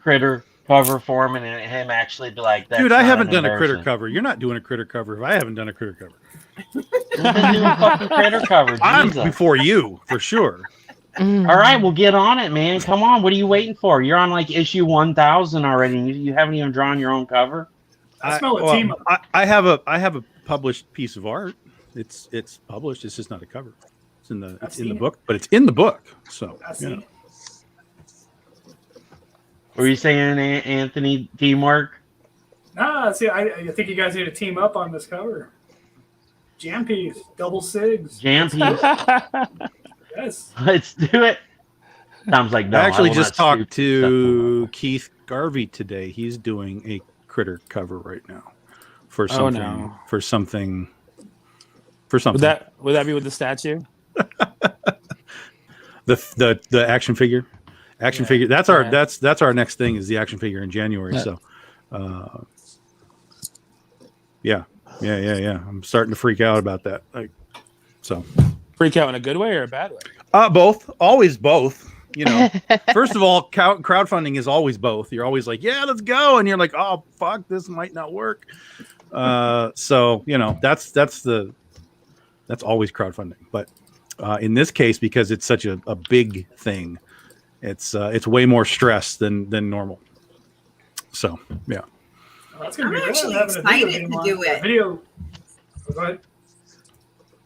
critter cover for him and him actually be like that. Dude, I haven't done a critter cover. You're not doing a critter cover if I haven't done a critter cover. You've been doing fucking critter cover. I'm Jesus. before you, for sure. All right, well, get on it, man. Come on. What are you waiting for? You're on like issue 1000 already. And you haven't even drawn your own cover. I smell a team up. I have a published piece of art. It's published. It's just not a cover. It's in the book, but it's in the book. So you know. What were you saying, Anthony? Teamwork? Nah, see, I think you guys need to team up on this cover. Jam peas, double cigs. Jam peas. Yes. Let's do it. Tom's like, no, I actually will just not stoop talked to stuff to like Keith Garvey today. He's doing a critter cover right now for Oh, something. no. For something. Would that be with the statue? The action figure. Action figure. That's our Yeah. that's our next thing is the action figure in January. Yeah. So, yeah. I'm starting to freak out about that. Freak out in a good way or a bad way? Both. Always both. You know, first of all, crowdfunding is always both. You're always like, yeah, let's go, and you're like, oh fuck, this might not work. So you know, that's always crowdfunding. But in this case, because it's such a big thing, it's way more stress than normal. So yeah. That's gonna I'm be actually having a video excited game to on- do it. Video. Oh, go ahead.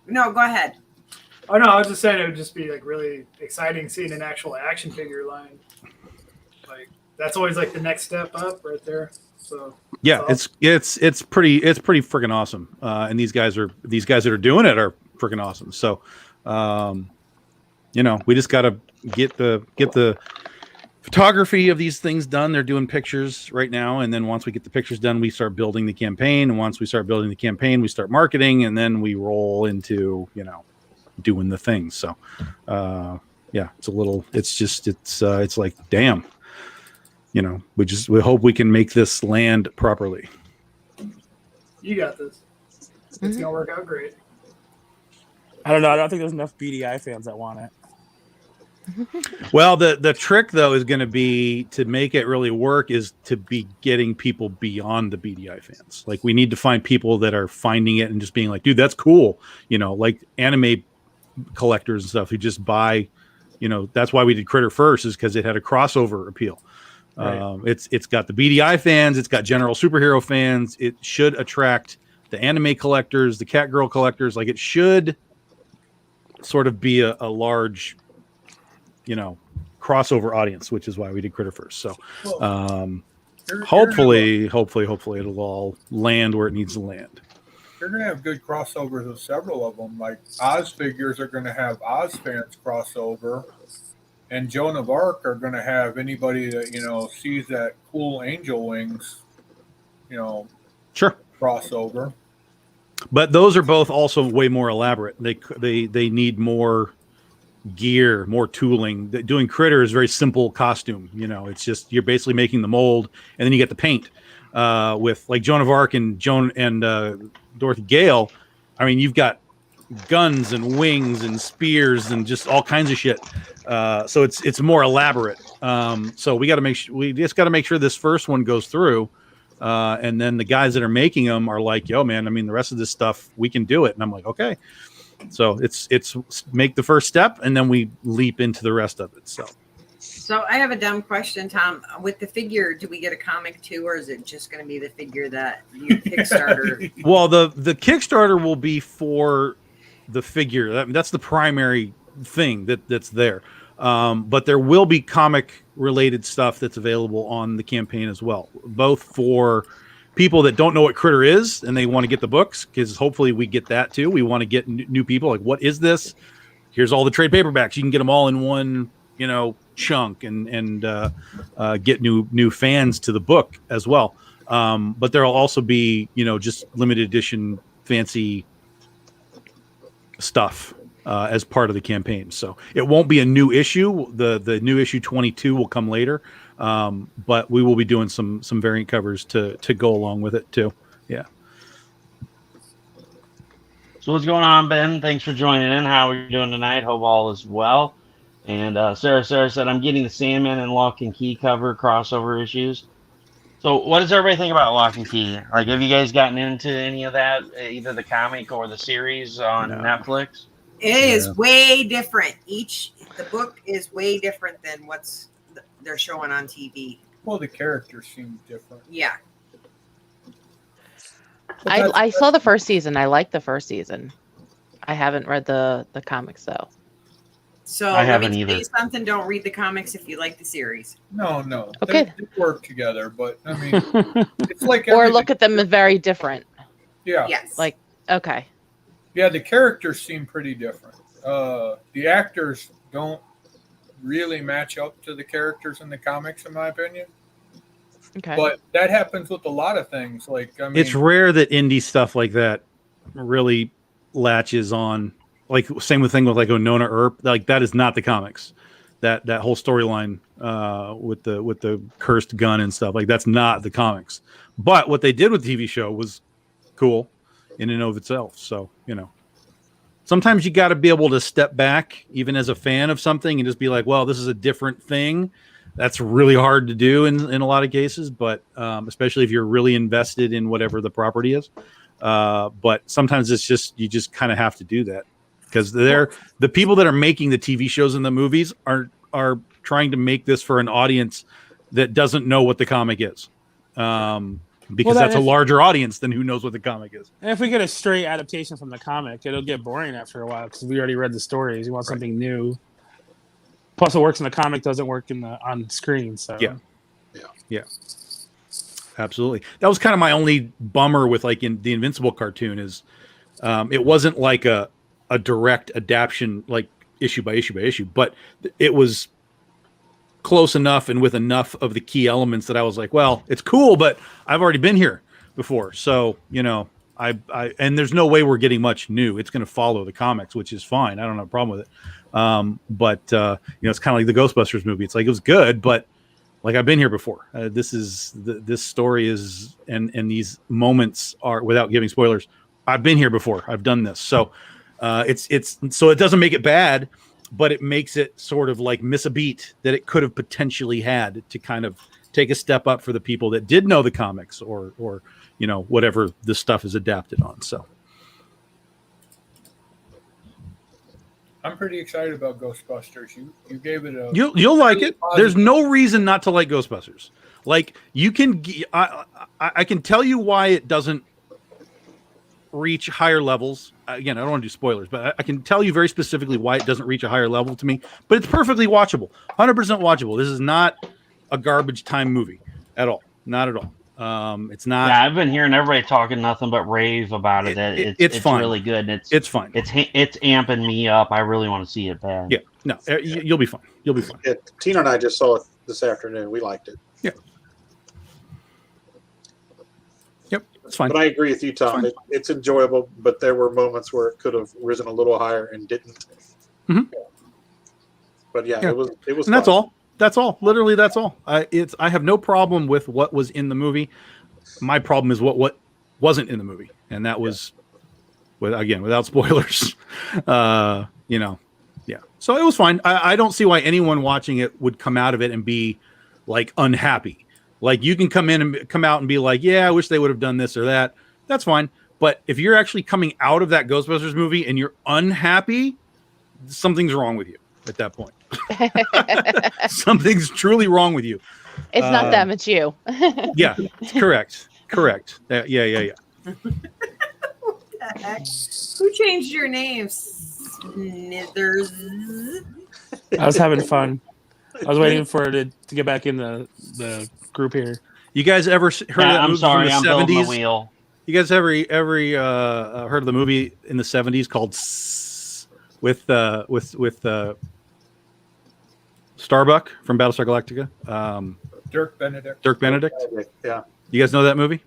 No, go ahead. Oh no, I was just saying it would just be like really exciting seeing an actual action figure line. Like that's always like the next step up right there. So Yeah, it's pretty freaking awesome. And these guys that are doing it are freaking awesome. So, you know, we just got to get the photography of these things done. They're doing pictures right now, and then once we get the pictures done, we start building the campaign. And once we start building the campaign, we start marketing, and then we roll into, you know, doing the things. So, yeah, it's like, damn, you know, we hope we can make this land properly. you got this. It's gonna work out great. I don't know. I don't think there's enough BDI fans that want it. Well, the trick though is going to be to make it really work is to be getting people beyond the BDI fans. Like we need to find people that are finding it and just being like, dude, that's cool. You know, like anime collectors and stuff who just buy, you know, that's why we did Critter first, is because it had a crossover appeal. Right. It's got the BDI fans, it's got general superhero fans. It should attract the anime collectors, the cat girl collectors. Like it should sort of be a large, you know, crossover audience, which is why we did Critter first. So hopefully it'll all land where it needs to land. You're going to have good crossovers of several of them. Like Oz figures are going to have Oz fans crossover, and Joan of Arc are going to have anybody that, you know, sees that cool angel wings, you know, sure, crossover. But those are both also way more elaborate. They need more gear, more tooling. Doing Critter is very simple costume. You know, it's just you're basically making the mold, and then you get the paint. With like Joan of Arc and Dorothy Gale, I mean, you've got guns and wings and spears and just all kinds of shit. So it's more elaborate. So we just got to make sure this first one goes through. And then the guys that are making them are like, yo, man, I mean, the rest of this stuff, we can do it. And I'm like, okay. So it's make the first step, and then we leap into the rest of it. So I have a dumb question, Tom. With the figure, do we get a comic too, or is it just going to be the figure that you Kickstarter? Well, the Kickstarter will be for the figure. That's the primary thing that's there. But there will be comic related stuff that's available on the campaign as well, both for people that don't know what Critter is and they want to get the books, because hopefully we get that too. We want to get new people like, what is this? Here's all the trade paperbacks. You can get them all in one, you know, chunk and get new fans to the book as well. But there'll also be, you know, just limited edition fancy stuff as part of the campaign. So it won't be a new issue. The new issue 22 will come later. But we will be doing some variant covers to go along with it too. Yeah. So what's going on, Ben? Thanks for joining in. How are you doing tonight? Hope all is well. And Sarah said, I'm getting the Sandman and Lock and Key cover crossover issues. So what does everybody think about Lock and Key? Like, have you guys gotten into any of that, either the comic or the series on Netflix? It is way different. The book is way different than what's they're showing on TV. Well, the characters seem different. Yeah. I saw the first season. I liked the first season. I haven't read the comics though. So I haven't let me either. say something. Don't read the comics if you like the series. No. Okay. They work together, but I mean, it's like Or look at them as very different. Yeah. Yes. Like, okay. Yeah, the characters seem pretty different. The actors don't really match up to the characters in the comics, in my opinion. Okay. But that happens with a lot of things. Like, I mean, It's rare that indie stuff like that really latches on. Like, same thing with like Onona Earp. Like, that is not the comics. That whole storyline with the cursed gun and stuff, like, that's not the comics. But what they did with the TV show was cool in and of itself. So, you know, sometimes you got to be able to step back, even as a fan of something, and just be like, well, this is a different thing. That's really hard to do in a lot of cases, but especially if you're really invested in whatever the property is. But sometimes it's just, you just kind of have to do that, because the people that are making the TV shows and the movies are trying to make this for an audience that doesn't know what the comic is. Because that's a larger audience than who knows what the comic is. And if we get a straight adaptation from the comic, it'll get boring after a while because we already read the stories. You want something new. Plus, what works in the comic doesn't work on screen. So yeah, absolutely. That was kind of my only bummer with like in the Invincible cartoon is it wasn't like a direct adaptation, like issue by issue by issue, but it was close enough and with enough of the key elements that I was like, well, it's cool, but I've already been here before. So, you know, I and there's no way we're getting much new. It's going to follow the comics, which is fine. I don't have a problem with it. But you know, it's kind of like the Ghostbusters movie. It's like, it was good, but like, I've been here before. This story is, and these moments are, without giving spoilers, I've been here before. I've done this. So it's so it doesn't make it bad, but it makes it sort of like miss a beat that it could have potentially had to kind of take a step up for the people that did know the comics or you know, whatever this stuff is adapted on. So I'm pretty excited about Ghostbusters. You gave it a. You'll like it. There's no reason not to like Ghostbusters. Like, you can, I can tell you why it doesn't reach higher levels. Again, I don't want to do spoilers, but I can tell you very specifically why it doesn't reach a higher level to me. But it's perfectly watchable, 100% watchable. This is not a garbage time movie at all. Not at all. It's not. Yeah, I've been hearing everybody talking nothing but rave about it. It's fun. Really good. It's fun. It's amping me up. I really want to see it bad. Yeah. No, you'll be fine. You'll be fine. Yeah, Tina and I just saw it this afternoon. We liked it. Yeah. Yep. It's fine. But I agree with you, Tom. It's enjoyable, but there were moments where it could have risen a little higher and didn't. Mm-hmm. But yeah, it was. And that's all. That's all. Literally, that's all. I have no problem with what was in the movie. My problem is what wasn't in the movie, and that was, without spoilers. You know, yeah. So it was fine. I don't see why anyone watching it would come out of it and be like unhappy. Like, you can come out and be like, yeah, I wish they would have done this or that. That's fine. But if you're actually coming out of that Ghostbusters movie and you're unhappy, something's wrong with you at that point. Something's truly wrong with you. It's not them, it's you. Yeah, correct. Yeah. What the heck? Who changed your name? Smithers. I was having fun. I was waiting for it to get back in the group here. You guys ever heard of that movie from the 70s? Building the wheel. You guys ever heard of the movie in the 70s called with Starbuck from Battlestar Galactica? Dirk Benedict. Dirk Benedict? Yeah. You guys know that movie?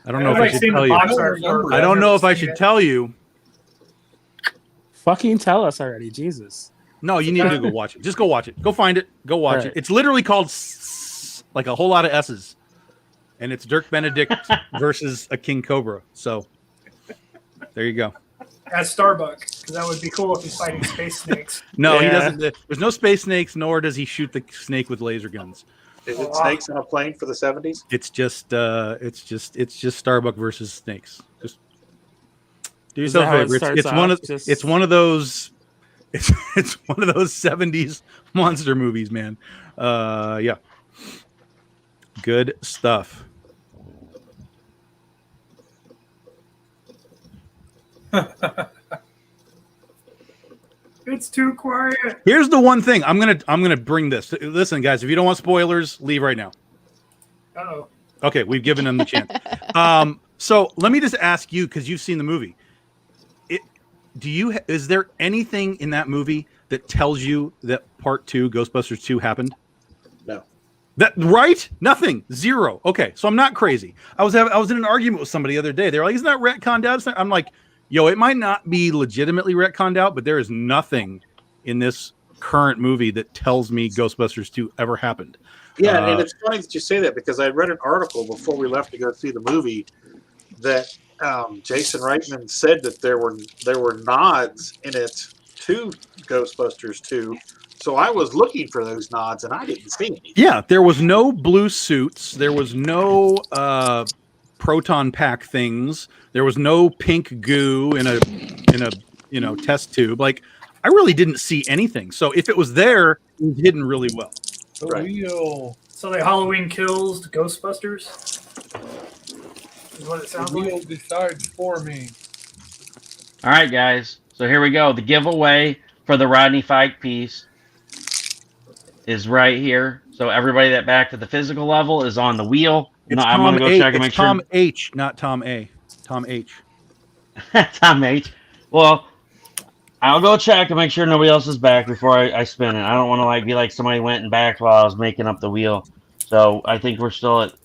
I don't know if I should tell you. I don't know if I should tell you. Fucking tell us already, Jesus. No, you need to go watch it. Just go watch it. Go find it. Go watch it. It's literally called like a whole lot of S's. And it's Dirk Benedict versus a King Cobra. So there you go. As Starbuck, because that would be cool if he's fighting space snakes. No, he doesn't. There's no space snakes, nor does he shoot the snake with laser guns. Is it snakes on a plane for the 70s? It's just Starbuck versus snakes. Just do yourself a favor. It's one of those 70s monster movies, man. Yeah. Good stuff. It's too quiet. Here's the one thing I'm gonna bring this. Listen, guys, if you don't want spoilers, leave right now. Uh-oh. Okay, we've given them the chance. So let me just ask you, because you've seen the movie. is there anything in that movie that tells you that part 2, Ghostbusters 2, happened? No. That right? Nothing. Zero. Okay, so I'm not crazy. I was in an argument with somebody the other day. They were like, "Isn't that retconned out?" I'm like, "Yo, it might not be legitimately retconned out, but there is nothing in this current movie that tells me Ghostbusters 2 ever happened." Yeah, and it's funny that you say that because I read an article before we left to go see the movie that Jason Reitman said that there were nods in it to Ghostbusters 2. So I was looking for those nods and I didn't see any. Yeah, there was no blue suits. There was no proton pack things. There was no pink goo in a test tube. Like, I really didn't see anything. So if it was there, it was hidden really well. Wheel. So they Halloween kills Ghostbusters? Is what it sounds The wheel like? decides for me. All right, guys. So here we go. The giveaway for the Rodney Fike piece is right here. So everybody that backed at the physical level is on the wheel. No, I'm going to go check and make sure. Tom H, not Tom A. Tom H. Tom H. Well, I'll go check and make sure nobody else is back before I spin it. I don't want to be like somebody went and backed while I was making up the wheel. So I think we're still at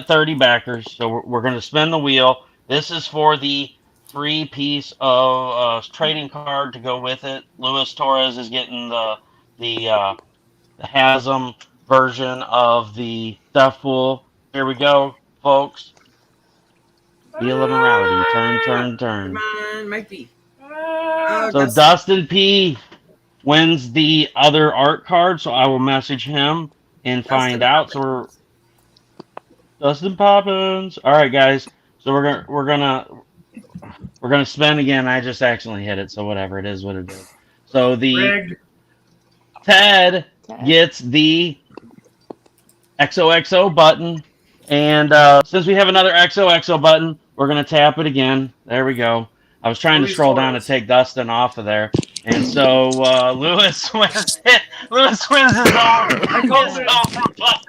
30 backers. So we're going to spin the wheel. This is for the free piece of trading card to go with it. Luis Torres is getting the Hazzum version of the Stefpool. Here we go, folks. Wheel of Morality. Turn. Come on, Mikey. So Dustin P wins the other art card, so I will message him and find out. So we're Dustin Poppins. All right, guys. So we're gonna spin again. I just accidentally hit it, so whatever. It is what it is. So the Rigged. Ted gets the XOXO button, and since we have another XOXO button, we're gonna tap it again. There we go. I was trying to scroll down to take Dustin off of there, and so Lewis wins it. Lewis wins his own button.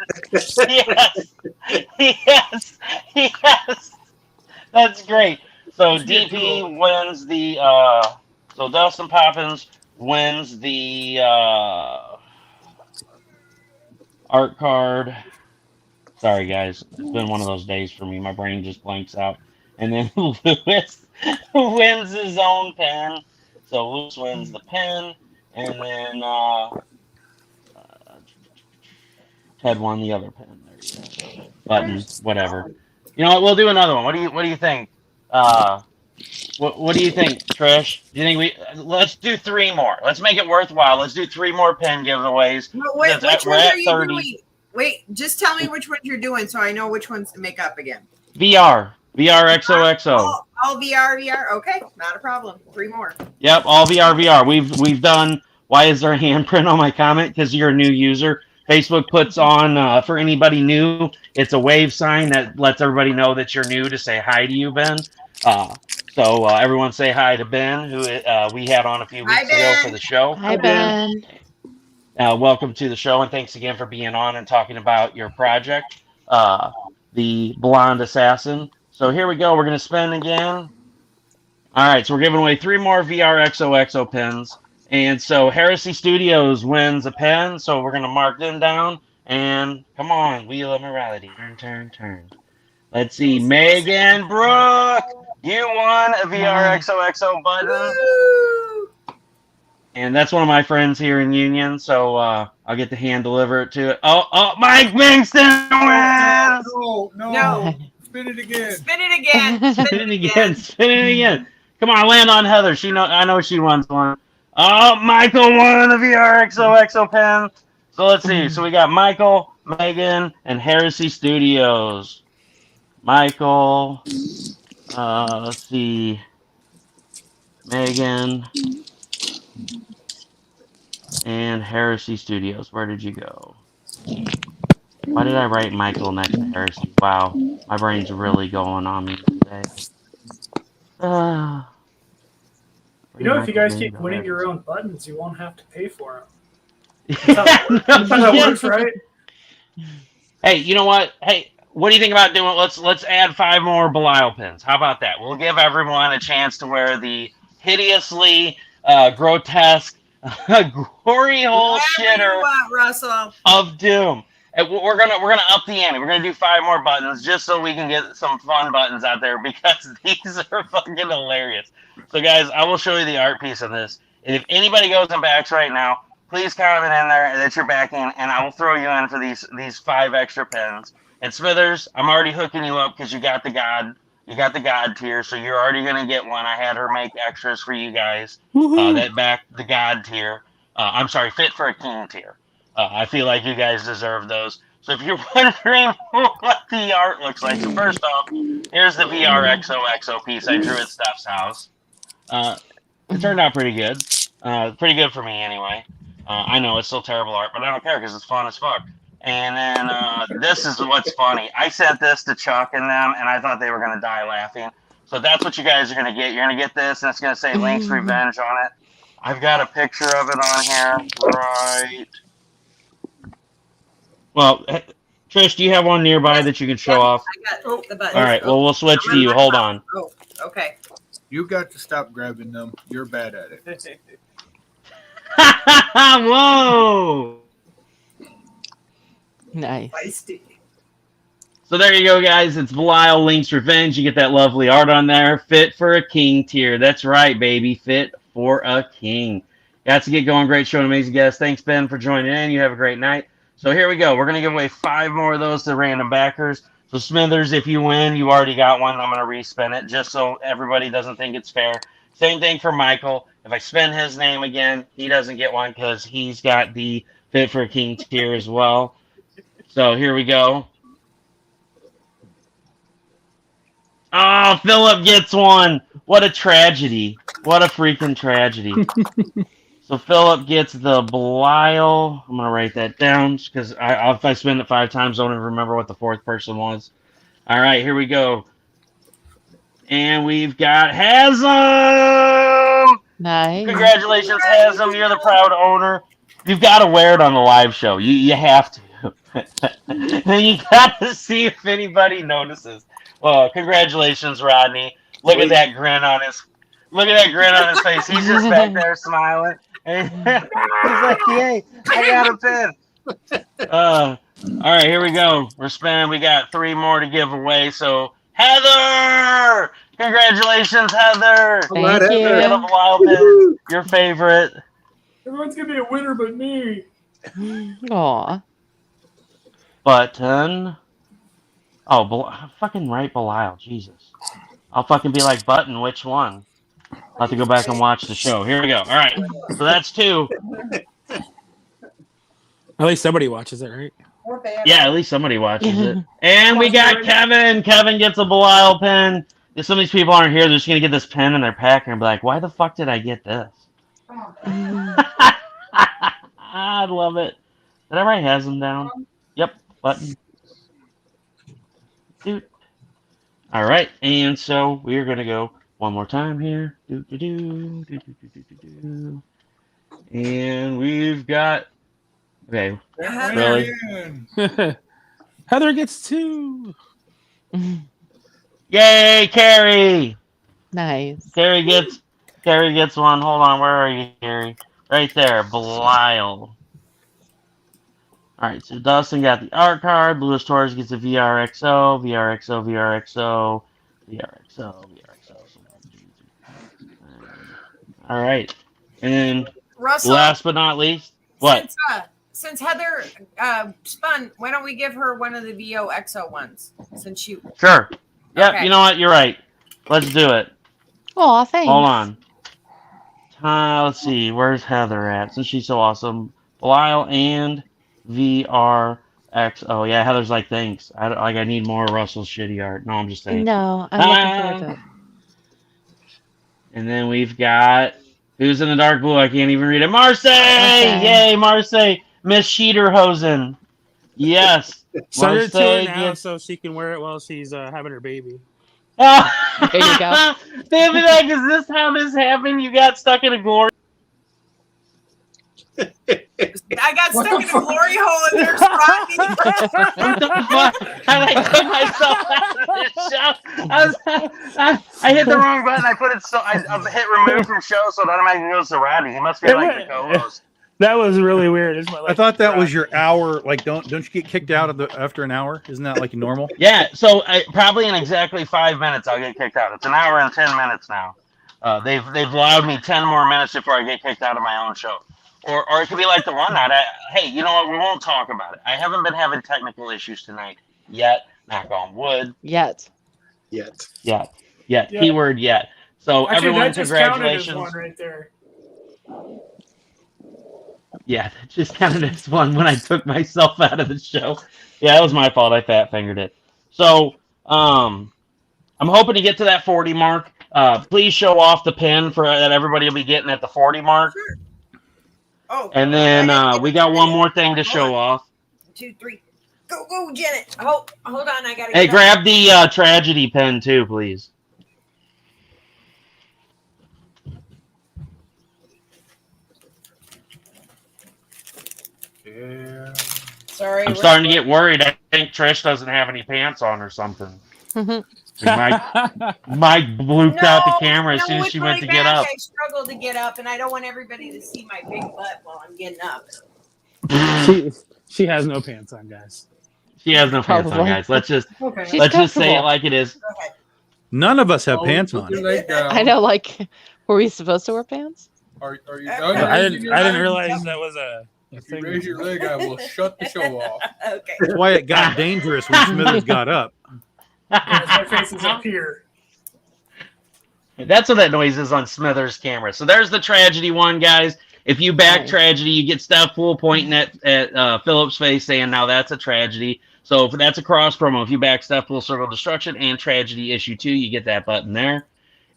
Yes. That's great. So DP wins the. So Dustin Poppins wins the art card. Sorry, guys. It's been one of those days for me. My brain just blanks out. And then Lewis wins his own pen. So Lewis wins the pen. And then Ted won the other pen. There you go. Button, whatever. You know what? We'll do another one. What do you think? What do you think, Trish? Do you think let's do 3 more? Let's make it worthwhile. Let's do 3 more pen giveaways. Which ones are you doing? Wait, just tell me which ones you're doing so I know which ones to make up again. VR XOXO. All VR. Okay, not a problem. 3 more. Yep, all VR. We've done. Why is there a handprint on my comment? Because you're a new user. Facebook puts on for anybody new. It's a wave sign that lets everybody know that you're new to say hi to you, Ben. So everyone say hi to Ben, who we had on a few weeks ago for the show. Hi, Ben. Welcome to the show, and thanks again for being on and talking about your project, the Blonde Assassin. So here we go. We're going to spin again. All right, so we're giving away 3 more VR XOXO pins. And so Heresy Studios wins a pen, so we're going to mark them down. And come on, Wheel of Morality. Turn. Let's see. Megan Brooke, you won a VR XOXO button. Woo! And that's one of my friends here in Union, so I'll get to hand deliver it to it. Oh, Mike Bingston wins! No. Spin it again. Spin it again. Come on, land on Heather. I know she wants one. Oh, Michael won the VR XOXO pen. So let's see. So we got Michael, Megan, and Heresy Studios. Michael, let's see. Megan and Heresy Studios. Where did you go? Why did I write Michael next to Heresy? Wow, my brain's really going on me today. If you guys keep winning your own buttons, you won't have to pay for them. That's how that works, right? Hey, you know what? Hey, what do you think about doing? Let's add 5 more Belial pins. How about that? We'll give everyone a chance to wear the hideously grotesque, gory hole Whatever you shitter want, Russell. of doom. And we're gonna up the ante. We're gonna do 5 more buttons just so we can get some fun buttons out there because these are fucking hilarious. So guys, I will show you the art piece of this. And if anybody goes and backs right now, please comment in there that you're backing, and I will throw you in for these 5 extra pins. And Smithers, I'm already hooking you up because you got the God tier, so you're already gonna get one. I had her make extras for you guys. That back the God tier. I'm sorry, Fit for a King tier. I feel like you guys deserve those. So if you're wondering what the art looks like, so first off, here's the VR XOXO piece I drew at Steph's house. It turned out pretty good. Pretty good for me anyway. I know it's still terrible art, but I don't care because it's fun as fuck. And then this is what's funny. I sent this to Chuck and them, and I thought they were going to die laughing. So that's what you guys are going to get. You're going to get this, and it's going to say Link's Revenge on it. I've got a picture of it on here. Right. Well, Trish, do you have one nearby that you can show off? I got the button. All right, well, we'll switch to you. Hold on. Oh, okay. You got to stop grabbing them. You're bad at it. Whoa! Nice. Feisty. So there you go, guys. It's Belial Link's Revenge. You get that lovely art on there. Fit for a King tier. That's right, baby. Fit for a King. Got to get going. Great show and amazing guest. Thanks, Ben, for joining in. You have a great night. So here we go. We're going to give away 5 more of those to random backers. So Smithers, if you win, you already got one. I'm going to respin it just so everybody doesn't think it's fair. Same thing for Michael. If I spin his name again, he doesn't get one because he's got the Fit for a King tier as well. So here we go. Oh, Philip gets one. What a tragedy. What a freaking tragedy. So Philip gets the Belial. I'm going to write that down because if I spin it 5 times, I don't even remember what the 4th person was. All right, here we go. And we've got Hazzum. Nice. Congratulations, Hazzum. You're the proud owner. You've got to wear it on the live show. You have to. And you got to see if anybody notices. Well, congratulations, Rodney. Look at that grin on his face. He's just back there smiling. And he's like, yay, I got a pin. All right, here we go. We're spinning. We got 3 more to give away. So, Heather! Congratulations, Heather! Thank you. Get a wild pin. Your favorite. Everyone's gonna be a winner but me. Aw. Button. Oh, fucking right, Belial. Jesus. I'll fucking be like, Button, which one? I'll have to go back and watch the show. Here we go. All right. So that's 2. At least somebody watches it, right? Yeah, at least somebody watches it. And we got Kevin. Kevin gets a Belial pen. If some of these people aren't here, they're just going to get this pen in their packer and be like, why the fuck did I get this? I love it. Did I write Hazzum down? Yep. Button. Dude. All right. And so we're going to go one more time here. And we've got... Okay. Really? Heather gets 2. Yay, Carrie! Nice. Carrie gets one. Hold on, where are you, Carrie? Right there, Belial. All right, so Dustin got the art card. Louis Torres gets a VR XO, VR XO, VR XO, VR XO, VR XO. All right, and then Russell, last but not least, what? Since Heather spun, why don't we give her one of the VO XO ones? Since you Sure. Yep. Okay. You know what? You're right. Let's do it. Aw, thanks. Hold on. Let's see. Where's Heather at? Since she's so awesome. Belial and VR XO. Yeah, Heather's like, thanks. I need more Russell's shitty art. No, I'm just saying. No, I'm looking forward to it. And then we've got who's in the dark blue? I can't even read it. Marseille! Yay, Marseille! Miss Scheederhosen. Yes. Send her to her now Marseille so she can wear it while she's having her baby. There you go. They'll be like, is this how this happened? You got stuck in a glory. I got stuck in a glory hole and there's Rodney. What the fuck? How did I get myself out of this show? I hit the wrong button. I put it I hit remove from show, so it automatically goes to Rodney. He must be like the co-host. That was really weird. I thought that was your hour. Like, don't you get kicked out of after an hour? Isn't that like normal? Yeah. So probably in exactly 5 minutes, I'll get kicked out. It's an hour and 10 minutes now. They've allowed me 10 more minutes before I get kicked out of my own show. Or it could be like the one night. Hey, you know what? We won't talk about it. I haven't been having technical issues tonight yet. Knock on wood. Yet. Keyword yet. So Actually, everyone, that just counted as congratulations. one right there. Yeah, that just counted as one when I took myself out of the show. Yeah, that was my fault. I fat fingered it. So I'm hoping to get to that 40 mark. Please show off the pin that everybody will be getting at the 40 mark. Sure. Oh, And then we got one more thing to show off. 2, 3. Go, Janet. Hold on. I got to Hey, grab the tragedy pen too, please. Yeah. Sorry. I'm starting to get worried. I think Trish doesn't have any pants on or something. Mike blooped out the camera as soon as she went to get up. I struggle to get up, and I don't want everybody to see my big butt while I'm getting up. She has no pants on, guys. She has no pants on, guys. Let's just say it like it is. Go ahead. None of us have pants on. I know, like, were we supposed to wear pants? Are you done? I didn't realize that was a If you raise your leg, I will shut the show off. Okay. That's why it got dangerous when Smithers got up. My face is up here. That's what that noise is on Smithers' camera. So there's the tragedy one, guys. If you back tragedy, you get Stefpool pointing at Philip's face saying, now that's a tragedy. So if that's a cross promo. If you back Stefpool Circle of Destruction and Tragedy issue 2, you get that button there.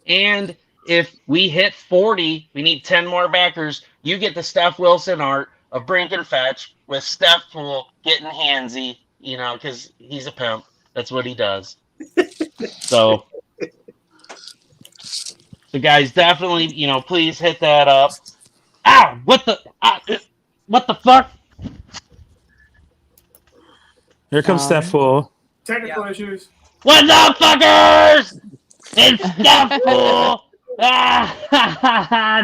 And if we hit 40, we need 10 more backers. You get the Steph Wilson art of Brink and Fetch with Stefpool getting handsy, because he's a pimp. That's what he does. So guys, definitely, please hit that up. Ow! What the fuck? Here comes Stefpool. Technical issues. What's up, fuckers? It's Stefpool.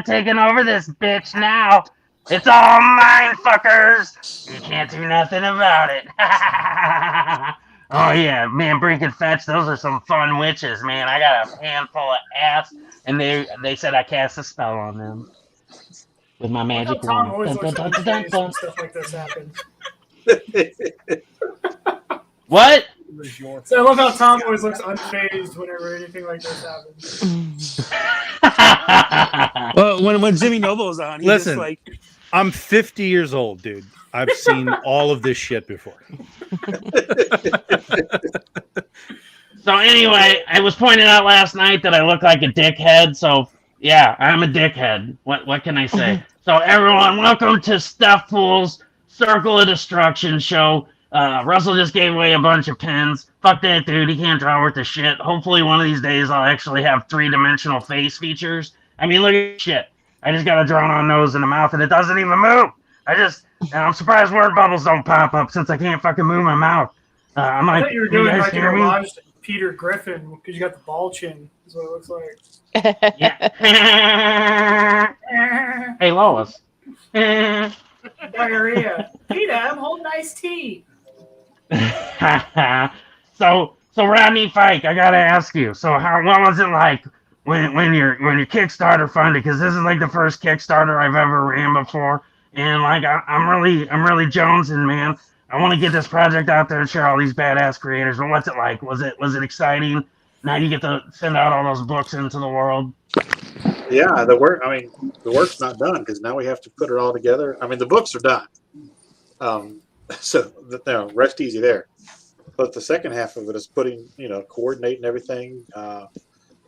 Taking over this bitch now. It's all mine, fuckers. You can't do nothing about it. Oh, yeah, man, Brink and Fetch, those are some fun witches, man. I got a handful of ass, and they said I cast a spell on them with my magic Tom wand. always looks unfazed when stuff like this happens. What? So I love how Tom always looks unfazed whenever anything like this happens. Well, when Jimmy Noble's on, he's Listen, just like, I'm 50 years old, dude. I've seen all of this shit before. So anyway, I was pointed out last night that I look like a dickhead. So yeah, I'm a dickhead. What can I say? So everyone, welcome to Stefpool's Circle of Destruction show. Russell just gave away a bunch of pins. Fuck that dude. He can't draw worth a shit. Hopefully one of these days I'll actually have 3-dimensional face features. I mean, look at shit. I just got a drawn-on nose and a mouth, and it doesn't even move. And I'm surprised word bubbles don't pop up since I can't fucking move my mouth. I'm I like, thought you were you doing guys like an hear me? homage to Peter Griffin because you got the ball chin. Is what it looks like. Yeah. Hey, Lois. Diarrhea. Peter, I'm holding iced tea. So Rodney Fike, I gotta ask you. So what was it like when your Kickstarter funded? Because this is like the first Kickstarter I've ever ran before, and like I'm really jonesing, man. I want to get this project out there and share all these badass creators. But what's it like? Was it exciting? Now you get to send out all those books into the world. Yeah, the work's not done because now we have to put it all together. I mean, the books are done. So rest easy there. But the second half of it is coordinating everything,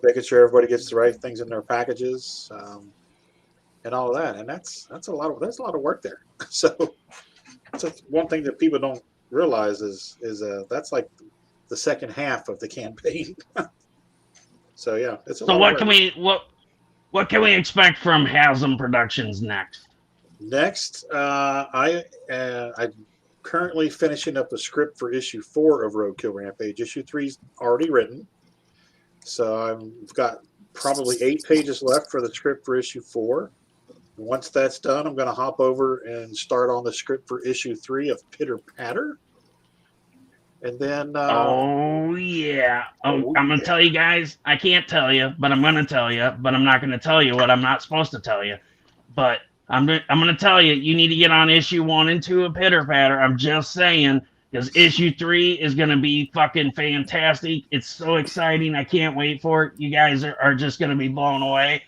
making sure everybody gets the right things in their packages, and all of that. And that's a lot of work there. So that's one thing that people don't realize is that's like the second half of the campaign. So yeah, it's a lot So of work. what can we expect from Hazzum Productions next? Next, I'm currently finishing up the script for issue 4 of Roadkill Rampage. Issue 3's already written, so I've got probably 8 pages left for the script for issue 4. Once that's done, I'm going to hop over and start on the script for issue 3 of Pitter Patter. And then oh yeah. I'm gonna tell you guys, I can't tell you, but I'm gonna tell you, but I'm not gonna tell you what I'm not supposed to tell you. But I'm gonna tell you, you need to get on issue 1 and 2 of Pitter Patter. I'm just saying, because issue 3 is gonna be fucking fantastic. It's so exciting. I can't wait for it. You guys are just gonna be blown away.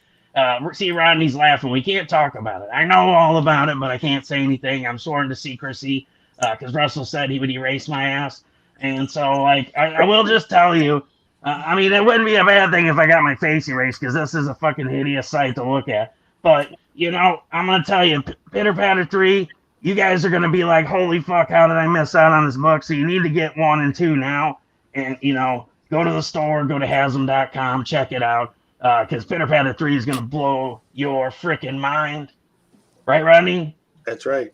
See, Rodney's laughing. We can't talk about it. I know all about it, but I can't say anything. I'm sworn to secrecy because Russell said he would erase my ass. And so, like, I will just tell you, I mean, it wouldn't be a bad thing if I got my face erased, because this is a fucking hideous sight to look at. But, you know, I'm going to tell you, Pitter Patter 3, you guys are going to be like, holy fuck, how did I miss out on this book? So you need to get 1 and 2 now. And, you know, go to the store, go to Hazzum.com, check it out, because Pitter Patter 3 is going to blow your freaking mind. Right, Rodney? That's right.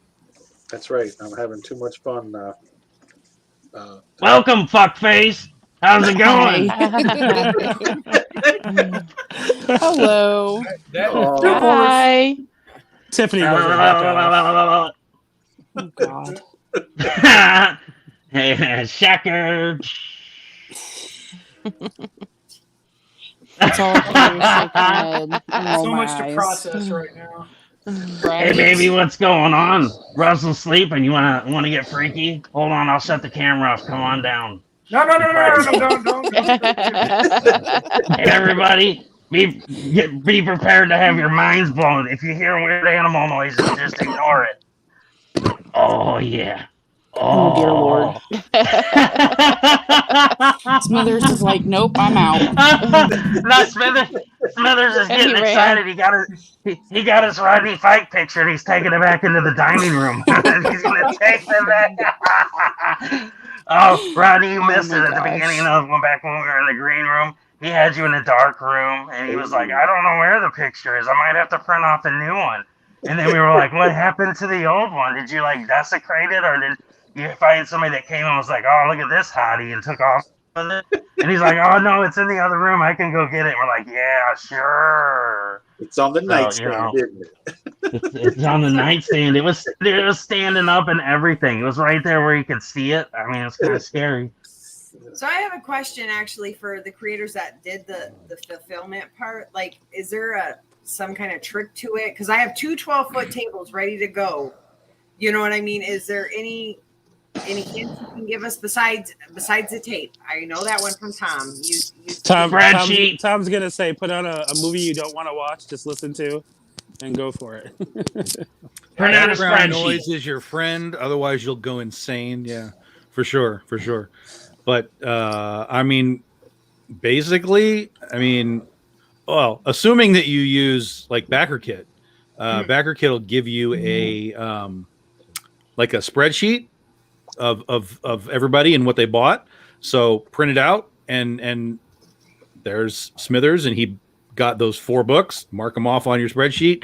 That's right. I'm having too much fun. Welcome, fuckface. How's it going? Hello. Hi. Tiffany wasn't happy. Oh God. Hey, Shacker. It's all good. So much to process right now. Hey, baby, what's going on? Russell's sleeping. You wanna get freaky? Hold on, I'll shut the camera off. Come on down. No, don't. Hey, everybody, be prepared to have your minds blown. If you hear weird animal noises, just ignore it. Oh yeah. Oh dear Lord. Smithers is like, nope, I'm out. No, Smithers is getting excited. He got his Rodney Fike picture and he's taking it back into the dining room. He's gonna take it back. Oh, Rodney, you missed it at the beginning of back when we were in the green room. He had you in a dark room and he was like, I don't know where the picture is. I might have to print off a new one. And then we were like, what happened to the old one? Did you like desecrate it, or did you find somebody that came and was like, oh, look at this hottie, and took off with it? And he's like, oh, no, it's in the other room. I can go get it. And we're like, yeah, sure. It's on the nightstand, isn't it? It's on the nightstand. It was standing up and everything. It was right there where you could see it. I mean, it's kind of scary. So I have a question actually for the creators that did the fulfillment part. Like, is there some kind of trick to it? Because I have two 12-foot tables ready to go. You know what I mean? Is there any hints you can give us besides the tape? I know that one from Tom. Tom's gonna say, put on a movie you don't want to watch, just listen to, and go for it. Background noise is your friend, otherwise you'll go insane. Yeah, for sure. But I mean, basically, well, assuming that you use like BackerKit, BackerKit will give you a like a spreadsheet of everybody and what they bought. So print it out, and there's Smithers, and he got those 4 books. Mark them off on your spreadsheet.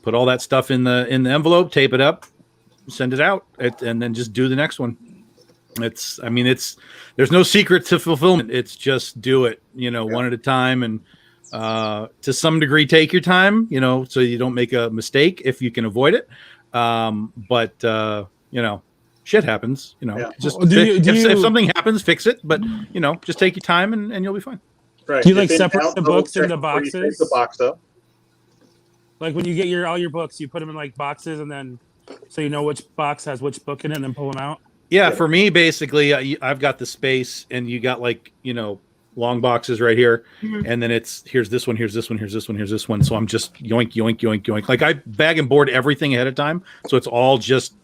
Put all that stuff in the envelope, tape it up, send it out, and then just do the next one. There's no secret to fulfillment. It's just do it, one at a time, and to some degree take your time, so you don't make a mistake if you can avoid it. But shit happens, just if something happens, fix it, but just take your time and you'll be fine. Right. Do you like separate the books into boxes? Take the box up. Like when you get all your books, you put them in like boxes, and then so you know which box has which book in it, and then pull them out. Yeah, for me, basically, I've got the space, and you got like long boxes right here, and then here's this one, here's this one, here's this one, here's this one. So I'm just yoink, yoink, yoink, yoink. Like I bag and board everything ahead of time, so it's all just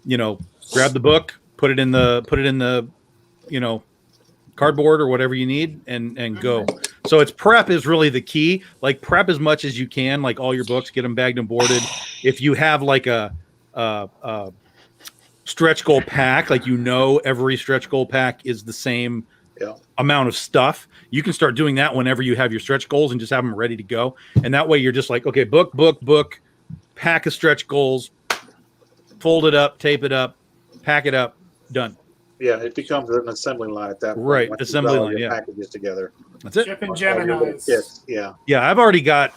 grab the book, put it in the cardboard or whatever you need, and go. So it's prep is really the key. Like prep as much as you can, like all your books, get them bagged and boarded. If you have like a stretch goal pack, like every stretch goal pack is the same amount of stuff, you can start doing that whenever you have your stretch goals and just have them ready to go. And that way you're just like, okay, book, pack of stretch goals, fold it up, tape it up, pack it up, done. Yeah, it becomes an assembly line at that point. Right, once you assembly put all line, your yeah. packages together. That's it. Shipping All your little Geminis. kits, yeah. Yeah, I've already got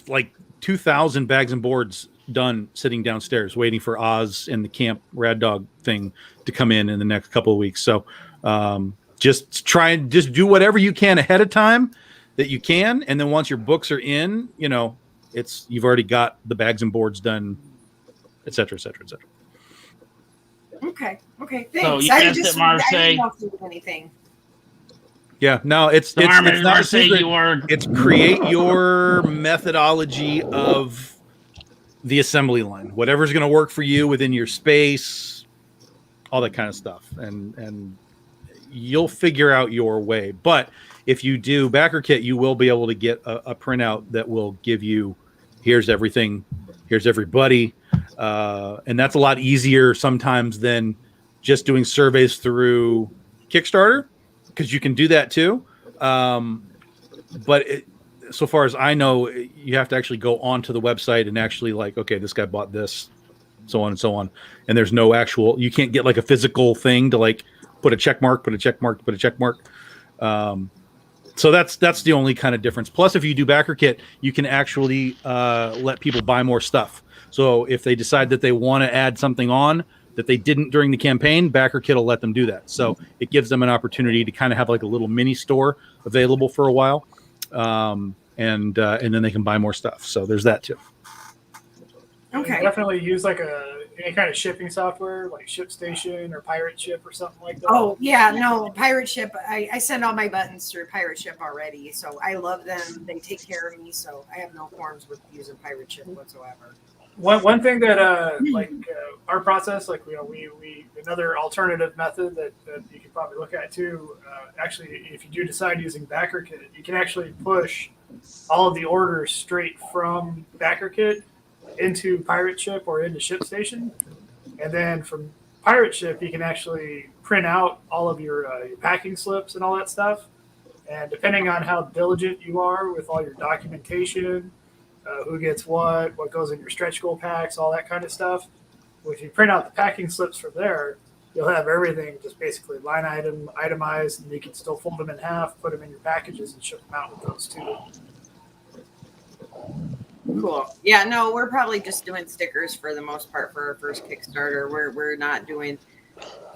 like 2,000 bags and boards done sitting downstairs waiting for Oz and the Camp Rad Dog thing to come in the next couple of weeks. So just try and just do whatever you can ahead of time that you can. And then once your books are in, you know, you've already got the bags and boards done, et cetera, et cetera, et cetera. Okay. Thanks. So you I guessed just it, Marseille. I didn't know if there was anything. Yeah, no, it's not a Marseille, secret. you are It's create your methodology of the assembly line, whatever's going to work for you within your space, all that kind of stuff, and you'll figure out your way. But if you do backer kit, you will be able to get a printout that will give you, here's everything, here's everybody, and that's a lot easier sometimes than just doing surveys through Kickstarter, because you can do that too. But so far as I know, you have to actually go onto the website and actually like, okay, this guy bought this, so on and so on. And there's no actual, you can't get like a physical thing to like put a check mark. So that's the only kind of difference. Plus, if you do backer kit, you can actually let people buy more stuff. So if they decide that they want to add something on that they didn't during the campaign, backer kit will let them do that. So it gives them an opportunity to kind of have like a little mini store available for a while. And then they can buy more stuff. So there's that too. Okay. Definitely use like any kind of shipping software, like ShipStation or Pirate Ship or something like that. Oh yeah, no, Pirate Ship. I send all my buttons through Pirate Ship already, so I love them. They take care of me, so I have no qualms with using Pirate Ship whatsoever. One thing that our process, like we another alternative method that you can probably look at too. Actually, if you do decide using backer kit, you can actually push all of the orders straight from backer kit into Pirate Ship or into ShipStation, and then from Pirate Ship you can actually print out all of your packing slips and all that stuff. And depending on how diligent you are with all your documentation, who gets what goes in your stretch goal packs, all that kind of stuff. If you print out the packing slips from there, you'll have everything just basically itemized, and you can still fold them in half, put them in your packages, and ship them out with those too. Cool. Yeah, no, we're probably just doing stickers for the most part for our first Kickstarter. We're not doing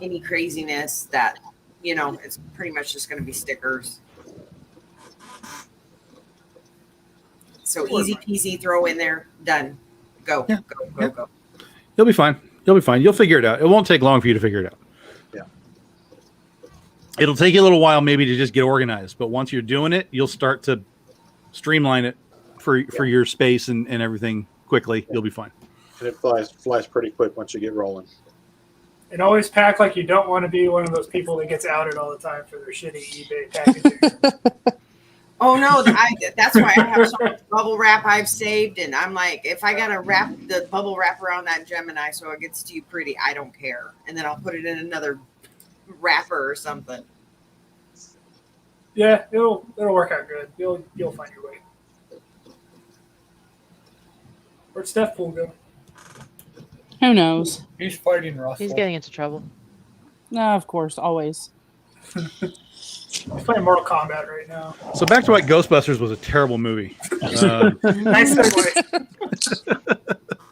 any craziness that, it's pretty much just going to be stickers. So easy peasy, throw in there, done. Go. You'll be fine. You'll figure it out. It won't take long for you to figure it out. Yeah. It'll take you a little while maybe to just get organized, but once you're doing it, you'll start to streamline it for your space and everything quickly. You'll be fine. And it flies pretty quick once you get rolling. And always pack like you don't want to be one of those people that gets outed all the time for their shitty eBay packaging. Oh no, that's why I have so much bubble wrap I've saved, and I'm like, if I gotta wrap the bubble wrap around that Gemini so it gets to you pretty, I don't care. And then I'll put it in another wrapper or something. Yeah, it'll work out good. You'll find your way. Where'd Stefpool go? Who knows? He's fighting Russell. He's getting into trouble. No, of course, always. He's playing Mortal Kombat right now. So back to why Ghostbusters was a terrible movie. Nice segue.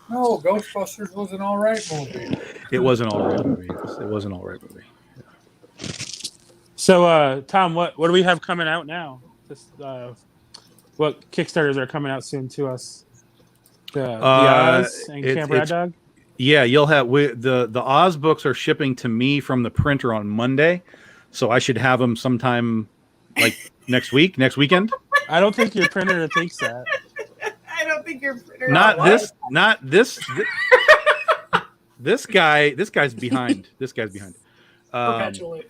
No, Ghostbusters was an all right movie. It was an all right movie. It was an all right movie. So, Tom, what do we have coming out now? What Kickstarters are coming out soon to us? The Oz and Camp Rad Dog? Yeah, you'll have the Oz books are shipping to me from the printer on Monday, so I should have them sometime like next weekend. I don't think your printer thinks that. I don't think your printer. Not this. This guy's behind. This guy's behind. Perpetually.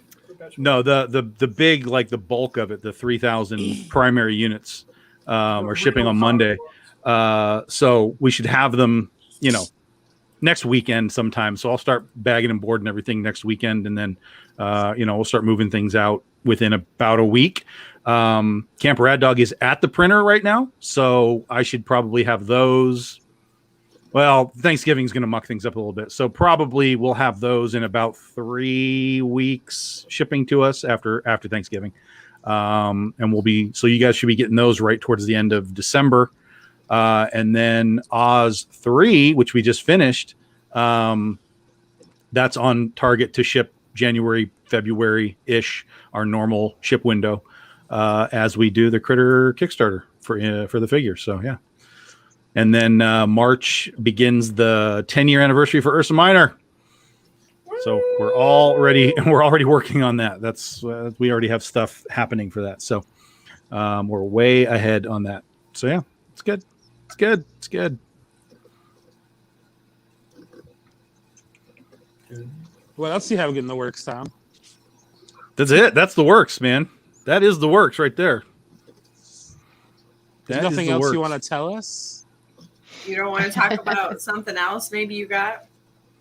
No, the big, like the bulk of it, the 3,000 primary units are shipping on Monday. So we should have them, next weekend sometime. So I'll start bagging and boarding everything next weekend, and then we'll start moving things out within about a week. Camp Rad Dog is at the printer right now, so I should probably have those Well, Thanksgiving's going to muck things up a little bit. So probably we'll have those in about 3 weeks shipping to us after Thanksgiving. And so you guys should be getting those right towards the end of December. And then Oz 3, which we just finished, that's on target to ship January, February-ish, our normal ship window, as we do the Critter Kickstarter for the figure. So, yeah. And then March begins the 10-year anniversary for Ursa Minor. So we're already working on that. We already have stuff happening for that. So we're way ahead on that. So yeah, it's good. It's good. It's good. What else do you have in the works, Tom? That's it. That's the works, man. That is the works right there. There's nothing else you want to tell us? You don't want to talk about something else maybe you got?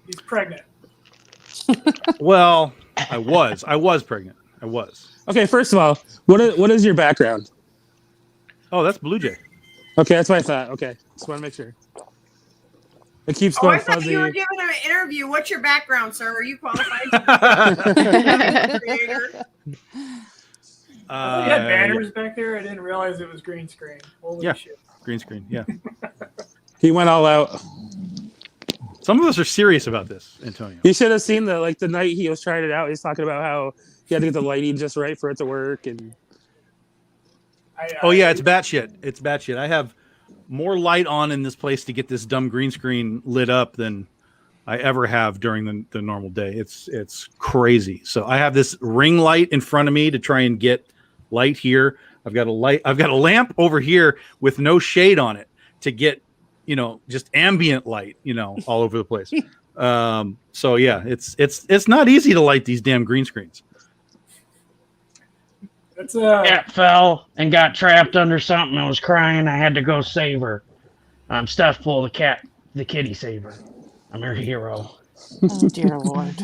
He's pregnant. Well, I was pregnant. I was. Okay, first of all, what is your background? Oh, that's Blue Jay. Okay, that's what I thought. Okay, just want to make sure. It keeps going I thought fuzzy. you were giving an interview. What's your background, sir? Are you qualified? You had banners back there. I didn't realize it was green screen. Holy shit. Green screen. Yeah. He went all out. Some of us are serious about this, Antonio. You should have seen the night he was trying it out. He's talking about how he had to get the lighting just right for it to work. And it's batshit. It's batshit. I have more light on in this place to get this dumb green screen lit up than I ever have during the normal day. It's crazy. So I have this ring light in front of me to try and get light here. I've got a lamp over here with no shade on it to get, just ambient light, all over the place. So yeah, it's not easy to light these damn green screens. Cat fell and got trapped under something and was crying. I had to go save her. I'm Stefpool, the kitty saver. I'm her hero. Oh, dear Lord.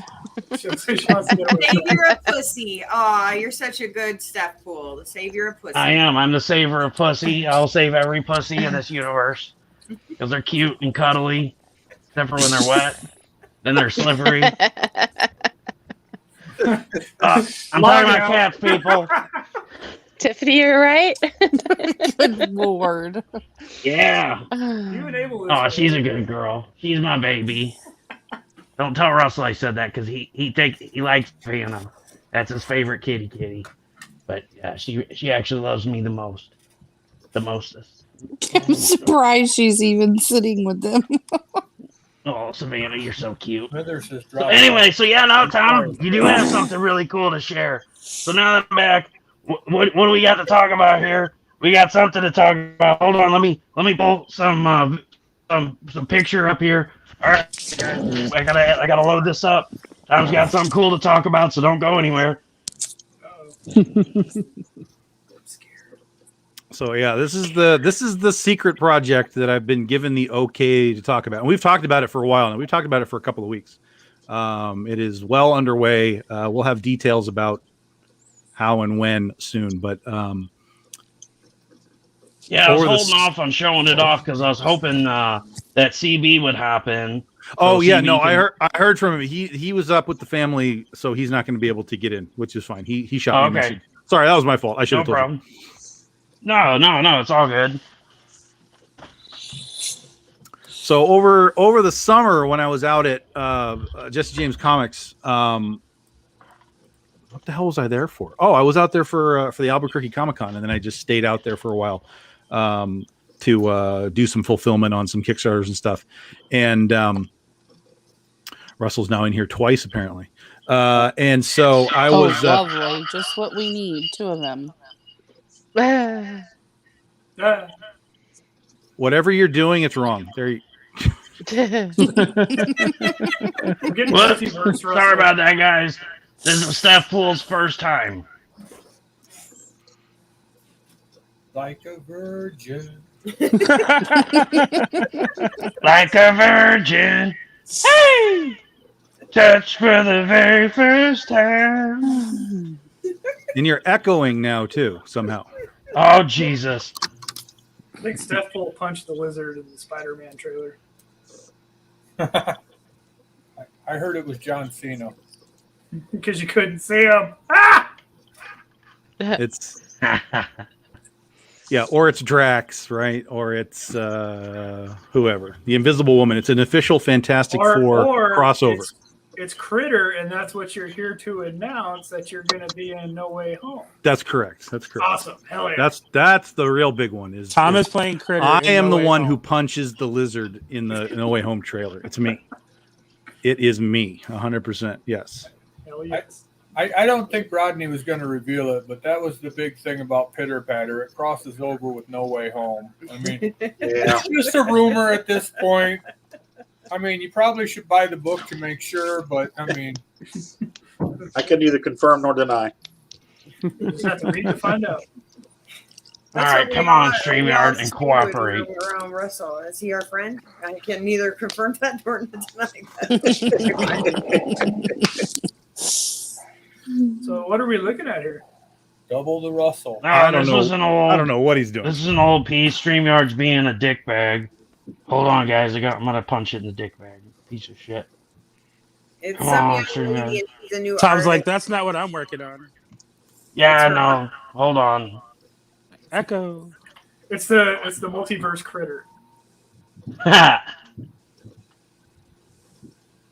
Savior of pussy. Aw, you're such a good Stefpool. The savior of pussy. I am. I'm the saver of pussy. I'll save every pussy in this universe because they're cute and cuddly, except for when they're wet. Then they're slippery. I'm talking about cats, people. Tiffany, you're right. Good Lord. Yeah. You enable this. Oh, she's a good girl. She's my baby. Don't tell Russell I said that because he likes Phantom. That's his favorite kitty. But yeah, she actually loves me the most. The mostest. I'm surprised she's even sitting with them. Oh, Savannah, you're so cute. So anyway, Tom, you do have something really cool to share. So now that I'm back, what do we got to talk about here? We got something to talk about. Hold on, let me pull some picture up here. All right, I gotta load this up. Tom's got something cool to talk about, so don't go anywhere. So yeah, this is the secret project that I've been given the okay to talk about, and we've talked about it for a while now. We've talked about it for a couple of weeks. It is well underway. We'll have details about how and when soon, but yeah, I was holding off on showing it off because I was hoping that CB would hop in. Oh yeah, no, I heard from him. He was up with the family, so he's not going to be able to get in, which is fine. He shot me. Okay. Sorry, that was my fault. I should have told you. No, it's all good. So over the summer when I was out at Jesse James Comics, what the hell was I there for? Oh, I was out there for the Albuquerque Comic Con, and then I just stayed out there for a while to do some fulfillment on some Kickstarters and stuff. And Russell's now in here twice apparently, and so I was lovely, just what we need. 2 of them. Whatever you're doing, it's wrong. There you Sorry about that, guys. This is Stefpool's first time. Like a virgin. Like a virgin. Hey! Touch for the very first time. And you're echoing now, too, somehow. Oh, Jesus. I think Stefpool punched the lizard in the Spider-Man trailer. I heard it was John Cena. Because you couldn't see him. Ah! It's yeah, or it's Drax, right? Or it's whoever, the Invisible Woman. It's an official Fantastic Four crossover. It's Critter, and that's what you're here to announce, that you're going to be in No Way Home. That's correct. That's correct. Awesome. Hell yeah. That's the real big one. Is Thomas playing Critter. I am No the Way one Home. who punches the lizard in the No Way Home trailer. It's me. It is me. 100%. Yes. Hell yes. I don't think Rodney was going to reveal it, but that was the big thing about Pitter Patter. It crosses over with No Way Home. I mean, it's just a rumor at this point. I mean, you probably should buy the book to make sure, but I mean, I can neither confirm nor deny. You just have to read to find out. All right, come on, StreamYard, and cooperate. Russell, is he our friend? I can neither confirm that nor deny that. So what are we looking at here? double the Russell. I don't this know. was an old. I don't know what he's doing. This is an old piece. StreamYard's being a dick bag. Hold on, guys. I'm gonna punch it in the dick bag. Piece of shit. It's Come some on, young StreamYard. lady and he's a new Tom's artist. like, that's not what I'm working on. Yeah, That's no. Hold on. Echo. It's the multiverse Critter.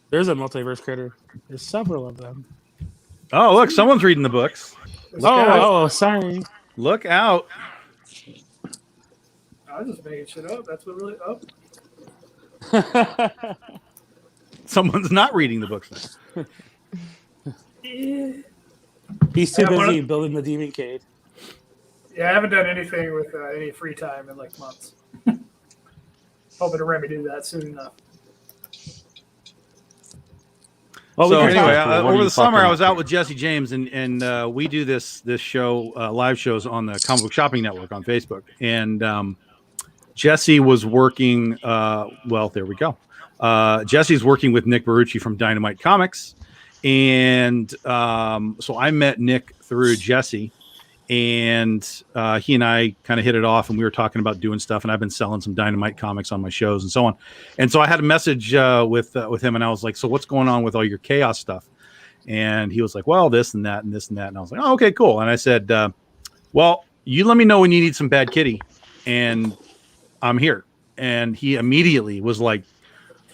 There's a multiverse Critter. There's several of them. Oh, look, someone's reading the books. Sorry. Look out. I was just making shit up. That's what really up. Someone's not reading the books. He's too Yeah, busy building the Demon Cave. Yeah, I haven't done anything with any free time in like months. Hoping to remedy that soon enough. Well, So we can anyway, talk- What are over you the summer, fucking I was up out to? with Jesse James, and we do this show, live shows on the Comic Book Shopping Network on Facebook. And Jesse was working. Well, there we go. Jesse's working with Nick Barucci from Dynamite Comics, and so I met Nick through Jesse, and he and I kind of hit it off, and we were talking about doing stuff. And I've been selling some Dynamite comics on my shows and so on. And so I had a message with him, and I was like, "So what's going on with all your chaos stuff?" And he was like, "Well, this and that and this and that." And I was like, "Oh, okay, cool." And I said, "Well, you let me know when you need some Bad Kitty, and I'm here." And he immediately was like,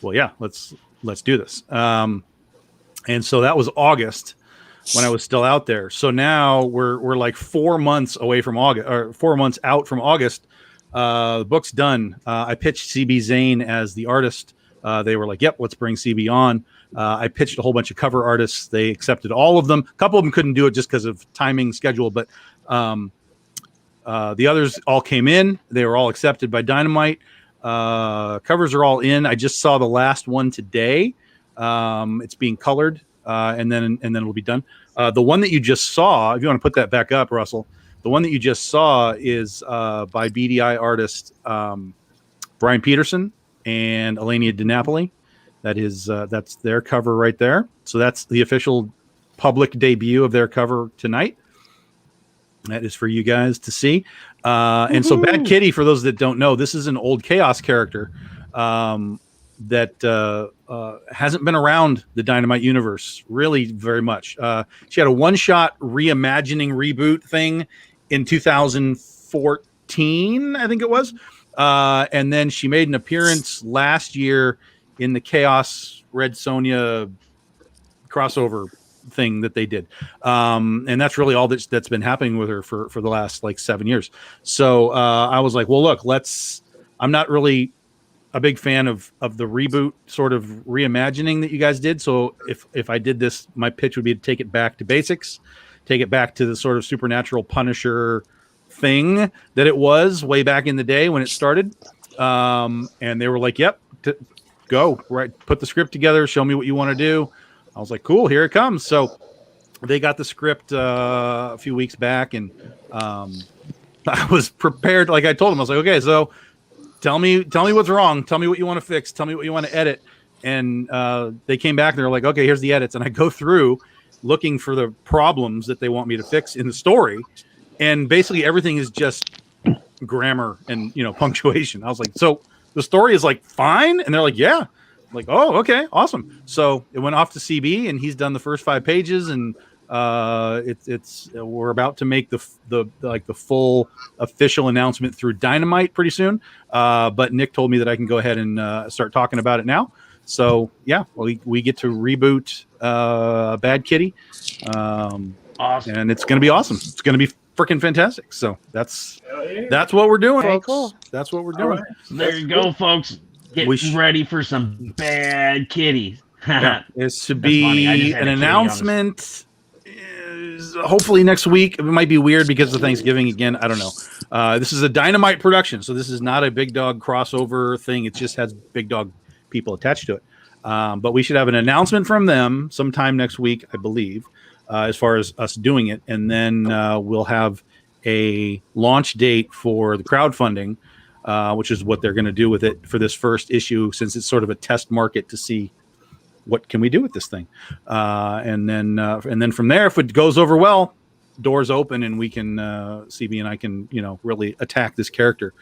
"Well, yeah, let's do this." And so that was August when I was still out there. So now we're like 4 months away from August, or 4 months out from August. The book's done. I pitched CB Zane as the artist. They were like, "Yep, let's bring CB on." I pitched a whole bunch of cover artists. They accepted all of them. A couple of them couldn't do it just because of timing schedule, but the others all came in. They were all accepted by Dynamite. Covers are all in. I just saw the last one today. It's being colored, and then it'll be done. The one that you just saw, if you want to put that back up, Russell, the one that you just saw is by BDI artist Brian Peterson and Elenia DiNapoli. That's their cover right there. So that's the official public debut of their cover tonight. That is for you guys to see. And so Bad Kitty, for those that don't know, this is an old Chaos character that hasn't been around the Dynamite universe really very much. She had a one-shot reimagining reboot thing in 2014, I think it was. And then she made an appearance last year in the Chaos Red Sonja crossover thing that they did. And that's really all that's been happening with her for the last like 7 years. So I was like, well, look, I'm not really a big fan of the reboot sort of reimagining that you guys did. So if I did this, my pitch would be to take it back to basics, take it back to the sort of supernatural Punisher thing that it was way back in the day when it started. And they were like, yep, go, right, put the script together, show me what you want to do. I was like, cool, here it comes. So they got the script a few weeks back, and I was prepared. Like I told them, I was like, okay, so tell me what's wrong. Tell me what you want to fix. Tell me what you want to edit. And they came back and they're like, okay, here's the edits. And I go through looking for the problems that they want me to fix in the story. And basically everything is just grammar and, punctuation. I was like, so the story is like fine. And they're like, yeah. like, oh, okay, awesome. So it went off to CB, and he's done the first 5 pages, and we're about to make the full official announcement through Dynamite pretty soon. But Nick told me that I can go ahead and start talking about it now. So yeah, we get to reboot Bad Kitty, Awesome. and it's going to be awesome. It's going to be freaking fantastic. So that's what we're doing, Very folks. cool. That's what we're doing. Right. So there you go, folks. Get ready for some Bad Kitties. Yeah, it should That's funny. I be just had an a kitty announcement. Hopefully next week. It might be weird because of Thanksgiving again. I don't know. This is a Dynamite production, so this is not a Big Dog crossover thing. It just has Big Dog people attached to it. But we should have an announcement from them sometime next week, I believe, as far as us doing it, and then we'll have a launch date for the crowdfunding, which is what they're going to do with it for this first issue, since it's sort of a test market to see what can we do with this thing, and then from there, if it goes over well, doors open and we can CB and I can really attack this character,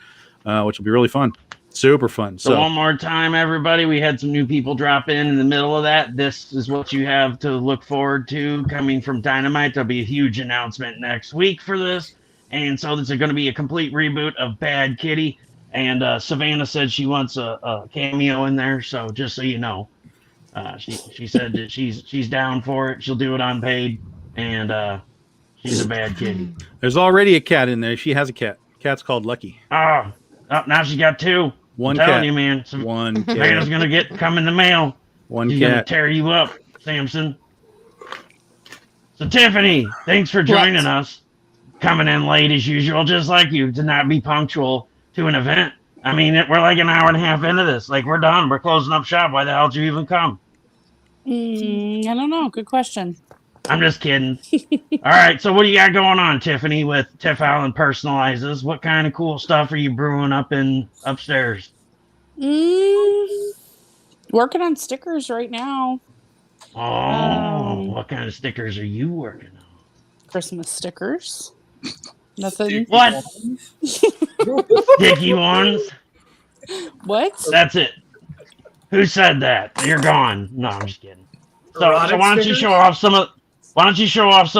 which will be really fun, super fun. So one more time, everybody, we had some new people drop in the middle of that. This is what you have to look forward to coming from Dynamite. There'll be a huge announcement next week for this, and so this is going to be a complete reboot of Bad Kitty. And Savannah said she wants a cameo in there, so just so you know. She said that she's down for it. She'll do it unpaid, and she's a bad kitty. There's already a cat in there. She has a cat. Cat's called Lucky. Oh, now she got 2. One I'm telling cat. you, man. One cat. Savannah's gonna come in the mail. One She's cat. gonna tear you up, Samson. So Tiffany, thanks for joining us. Coming in late as usual, just like you, to not be punctual to an event. I mean, we're like an hour and a half into this. Like, we're done. We're closing up shop. Why the hell did you even come? I don't know. Good question. I'm just kidding. All right, so what do you got going on, Tiffany, with Tiff Allen Personalizes? What kind of cool stuff are you brewing up upstairs? Working on stickers right now. Oh, what kind of stickers are you working on? Christmas stickers. Nothing. What? Sticky ones? What? That's it. Who said that? You're gone. No, I'm just kidding. So why don't you show off some of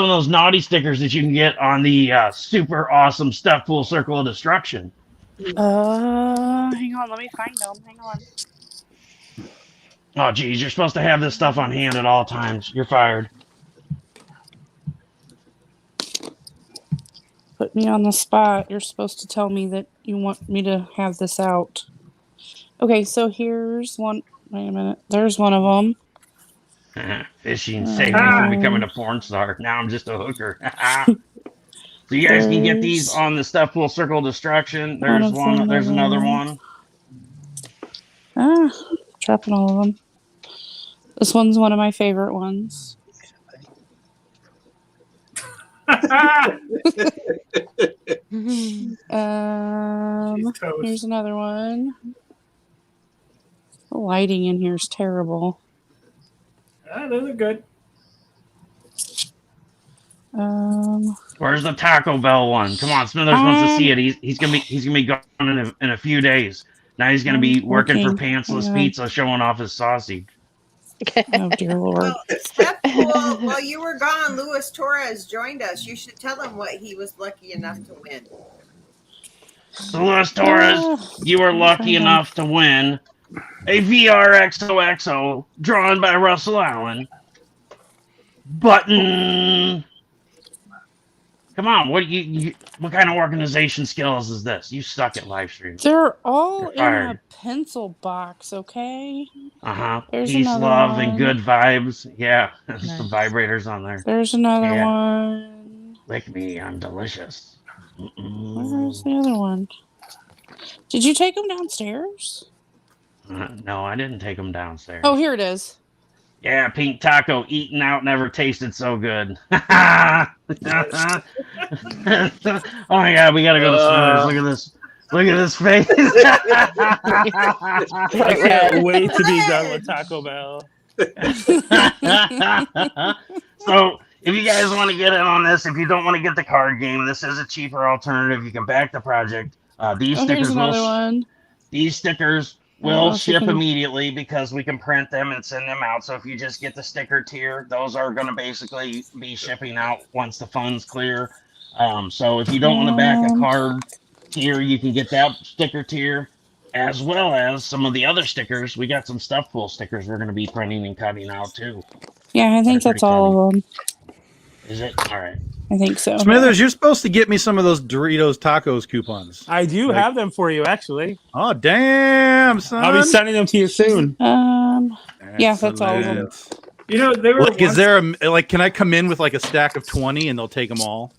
those naughty stickers that you can get on the super awesome Stefpool Circle of Destruction? Hang on, let me find them. Hang on. Oh, geez, you're supposed to have this stuff on hand at all times. You're fired. Put me on the spot. You're supposed to tell me that you want me to have this out. Okay, so here's one. Wait a minute. There's one of them. Fishing saved me from becoming a porn star. Now I'm just a hooker. So you guys can get these on the Stefpool Circle of Destruction. There's one. There's another one. Dropping all of them. This one's one of my favorite ones. Here's another one. The lighting in here is terrible. Those are good. Where's the Taco Bell one? Come on, Smithers wants to see it. He's gonna be gone in a few days. Now he's gonna be working for Pantsless Pizza, showing off his sausage. Oh dear Lord! Well, Stefpool, while you were gone, Luis Torres joined us. You should tell him what he was lucky enough to win. So Luis Torres, you were lucky enough to win a VR XOXO drawn by Russell Allen. Button. Come on, what kind of organization skills is this? You suck at live streams. They're all in a pencil box, okay? Peace, love, and good vibes. Yeah, there's some vibrators on there. There's another one. Lick me, I'm delicious. Where's the other one? Did you take them downstairs? No, I didn't take them downstairs. Oh, here it is. Yeah, pink taco, eaten out, never tasted so good. Oh my God, we gotta go to Smithers. Look at this. Look at this face. I can't wait to be done with Taco Bell. So, if you guys want to get in on this, if you don't want to get the card game, this is a cheaper alternative. You can back the project. These stickers We'll ship immediately because we can print them and send them out. So if you just get the sticker tier, those are going to basically be shipping out once the funds clear. So if you don't want to back a card tier, you can get that sticker tier, as well as some of the other stickers. We got some Stefpool stickers we're going to be printing and cutting out too. Yeah, I think that's all of them. Is it? All right. I think so. Smithers, you're supposed to get me some of those Doritos tacos coupons. I do have them for you, actually. Oh, damn, son. I'll be sending them to you soon. Yeah, that's all of them. You know, they were. Like, is there a like? Can I come in with like a stack of 20 and they'll take them all?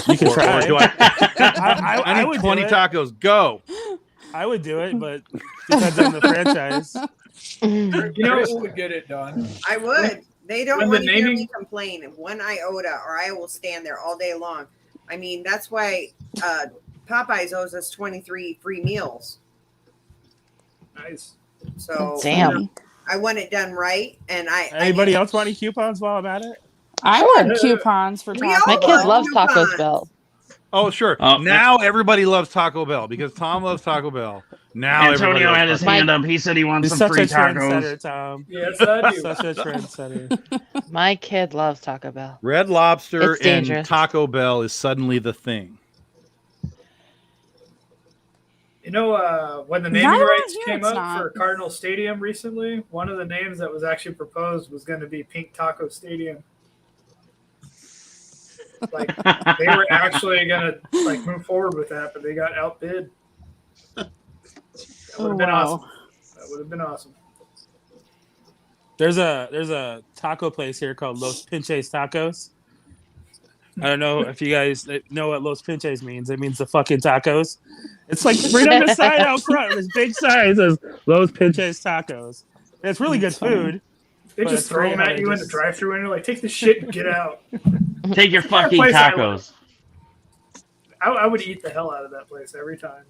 You can try. Or do I need 20 tacos. Go. I would do it, but depends on the franchise. You know, Chris would get it done. I would. They don't want to hear me complain. One iota, or I will stand there all day long. I mean, that's why Popeyes owes us 23 free meals. Nice. So damn. I want it done right, and Anybody else want any coupons while I'm at it? I want coupons for Taco Bell. My kid loves Taco Bell. Oh, sure. Now everybody loves Taco Bell because Tom loves Taco Bell. Now Antonio had his hand up. He said he wants some free tacos. Tom. Yes, I do. Such a trendsetter. My kid loves Taco Bell. Red Lobster It's and dangerous. Taco Bell is suddenly the thing. You know, when the naming Not around rights here, came it's up not. for Cardinal Stadium recently, one of the names that was actually proposed was going to be Pink Taco Stadium. Like they were actually going to like move forward with that, but they got outbid. That would have been awesome. That would have been awesome. There's a taco place here called Los Pinches Tacos. I don't know if you guys know what Los Pinches means. It means the fucking tacos. It's like right on the side out front. This big sign says Los Pinches Tacos. And it's really good food. They But just it's throw very them at hard you to in the just- drive-thru and you're like, take the shit and get out. Take your fucking Place I would- tacos. I would eat the hell out of that place every time.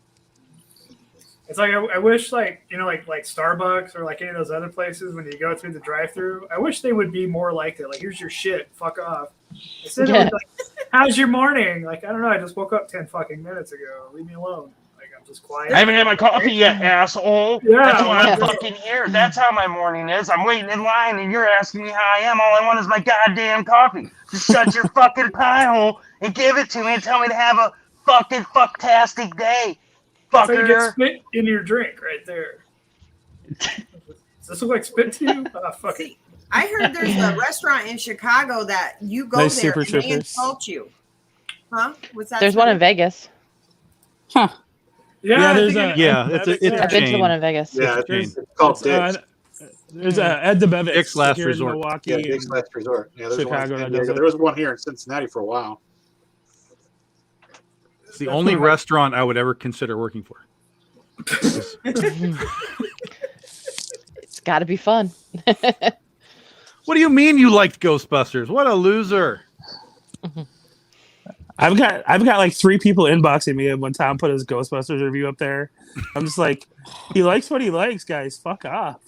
It's like I wish, like you know, like Starbucks or like any of those other places when you go through the drive-thru. I wish they would be more like that. Like, here's your shit, fuck off. Instead of like, how's your morning? Like, I don't know. I just woke up 10 fucking minutes ago. Leave me alone. Like, I'm just quiet. I haven't had my coffee yet, asshole. Yeah, That's why I'm yeah. fucking here. That's how my morning is. I'm waiting in line, and you're asking me how I am. All I want is my goddamn coffee. Just shut your fucking pie hole and give it to me and tell me to have a fucking fucktastic day. So you get Fucker. spit in your drink right there. Does this look like spit to you? Oh, fuck it. See, I heard there's a restaurant in Chicago that you go Nice there Super and they Troopers. insult you. Huh? What's that? There's one in Vegas. Yeah, there's I think a Yeah, it's a I've been to chain. the one in Vegas. Yeah, Chain. it's called Dick's. There's a Ed DeBevick Dick's Last here Resort. in Milwaukee. Yeah, Dick's Last Resort. Yeah, there's one in Chicago San that Diego. does it. There was one here in Cincinnati for a while. It's the only restaurant I would ever consider working for. It's got to be fun. What do you mean you liked Ghostbusters? What a loser. I've got like 3 people inboxing me when Tom put his Ghostbusters review up there. I'm just like, he likes what he likes, guys. Fuck off.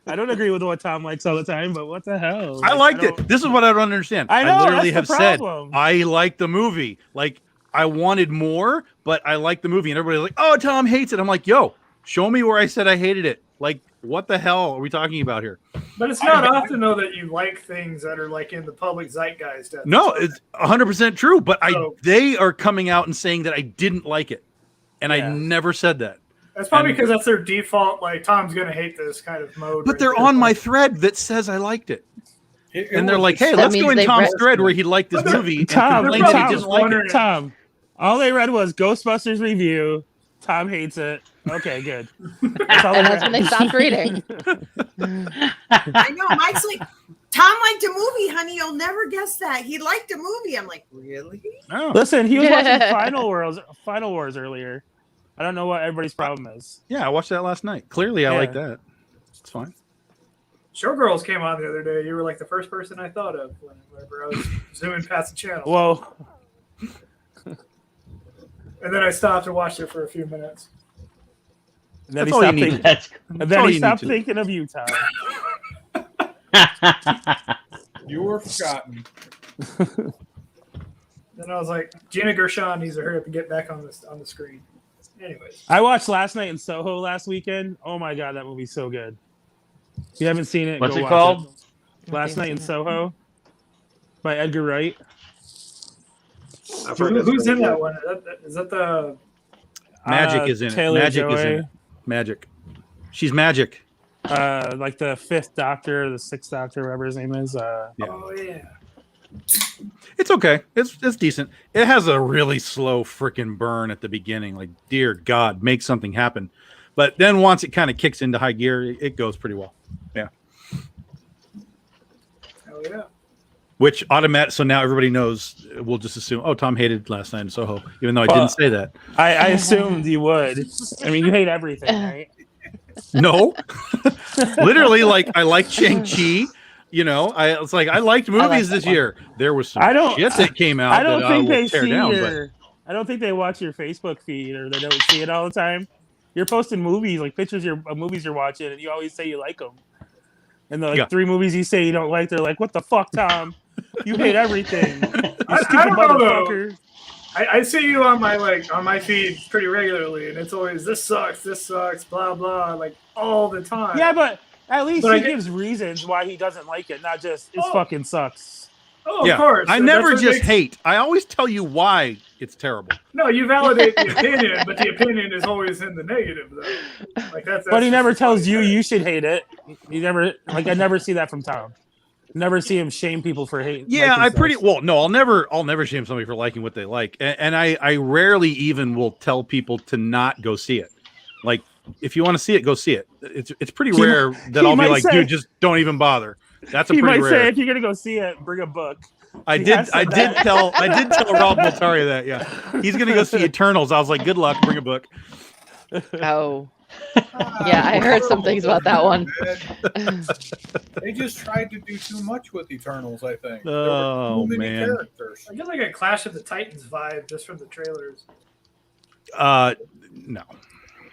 I don't agree with what Tom likes all the time, but what the hell? I liked it. This is what I don't understand. I know, literally that's have the said problem. I like the movie. Like I wanted more, but I like the movie. And everybody's like, "Oh, Tom hates it." I'm like, "Yo, show me where I said I hated it." Like, what the hell are we talking about here? But it's not often though that you like things that are like in the public zeitgeist. No, it's 100% true. But So- they are coming out and saying that I didn't like it, and I Yeah. never said that. That's probably and- because that's their default. Like Tom's gonna hate this kind of mode. But right they're there. on my thread that says I liked it. And they're like, "Hey, That let's means go in they Tom's read- thread where he liked this movie and Tom, complained that Tom, he didn't like it." Tom, all they read was Ghostbusters review. Tom hates it. Okay, good. That's all And they that's when they read. stopped reading. I know. Mike's like, Tom liked a movie, honey. You'll never guess that. He liked a movie. I'm like, really? Oh. Listen, he was watching Final Wars earlier. I don't know what everybody's problem is. Yeah, I watched that last night. Clearly, I Yeah. like that. It's fine. Showgirls came on the other day. You were like the first person I thought of whenever I was zooming past the channel. Whoa. And then I stopped and watched it for a few minutes. And then That's he all you stopped need. thinking. That's And all then he you need stopped to. thinking of you, Tom. You were forgotten. Then I was like, Gina Gershon needs to hurry up and get back on the screen. Anyways, I watched Last Night in Soho last weekend. Oh my god, that movie's so good. If you haven't seen it, What's go it watch called? it. Last Night in Soho by Edgar Wright. I've heard that's who's really in that good. one? Is that the? Magic is in it. Taylor Magic is in Joy. it. Magic. She's Magic. Like the Fifth Doctor, the Sixth Doctor, whatever his name is. Yeah. Oh yeah. It's okay. It's decent. It has a really slow freaking burn at the beginning. Like, dear God, make something happen. But then once it kind of kicks into high gear, it goes pretty well. Yeah. Oh yeah. Which automatic. So now everybody knows. We'll just assume. Oh, Tom hated Last Night in Soho, even though I didn't say that. I assumed you would. I mean, you hate everything, right? No, literally. Like I like Shang-Chi. You know, I was like, I liked movies this year. There was some shit that came out. I don't that think I will they tear see down, your. I don't think they watch your Facebook feed or they don't see it all the time. You're posting movies, like pictures of movies you're watching, and you always say you like them. And the 3 movies you say you don't like, they're like, "What the fuck, Tom? You hate everything. You stupid I don't know, motherfucker." I see you on my feed pretty regularly, and it's always this sucks, blah blah, like all the time. Yeah, but at least But he gives reasons why he doesn't like it, not just it fucking sucks. Oh, of course. I That's never what just makes- hate. I always tell you why it's terrible. No, you validate the opinion, but the opinion is always in the negative, though. Like that's But he just never tells what you he says. you should hate it. He never I never see that from Tom. Never see him shame people for hating. Yeah, liking stuff. I'll never shame somebody for liking what they like. And I rarely even will tell people to not go see it. Like, if you want to see it, go see it. It's pretty rare that I'll be like, dude, just don't even bother. That's a He pretty might rare. say if you're gonna go see it, bring a book. I did tell Rob Moltari that, yeah. He's gonna go see Eternals. I was like, good luck, bring a book. Oh. Yeah, I heard some things about that one. They just tried to do too much with Eternals, I think. Oh, There were too many man. characters. I get like a Clash of the Titans vibe just from the trailers. No.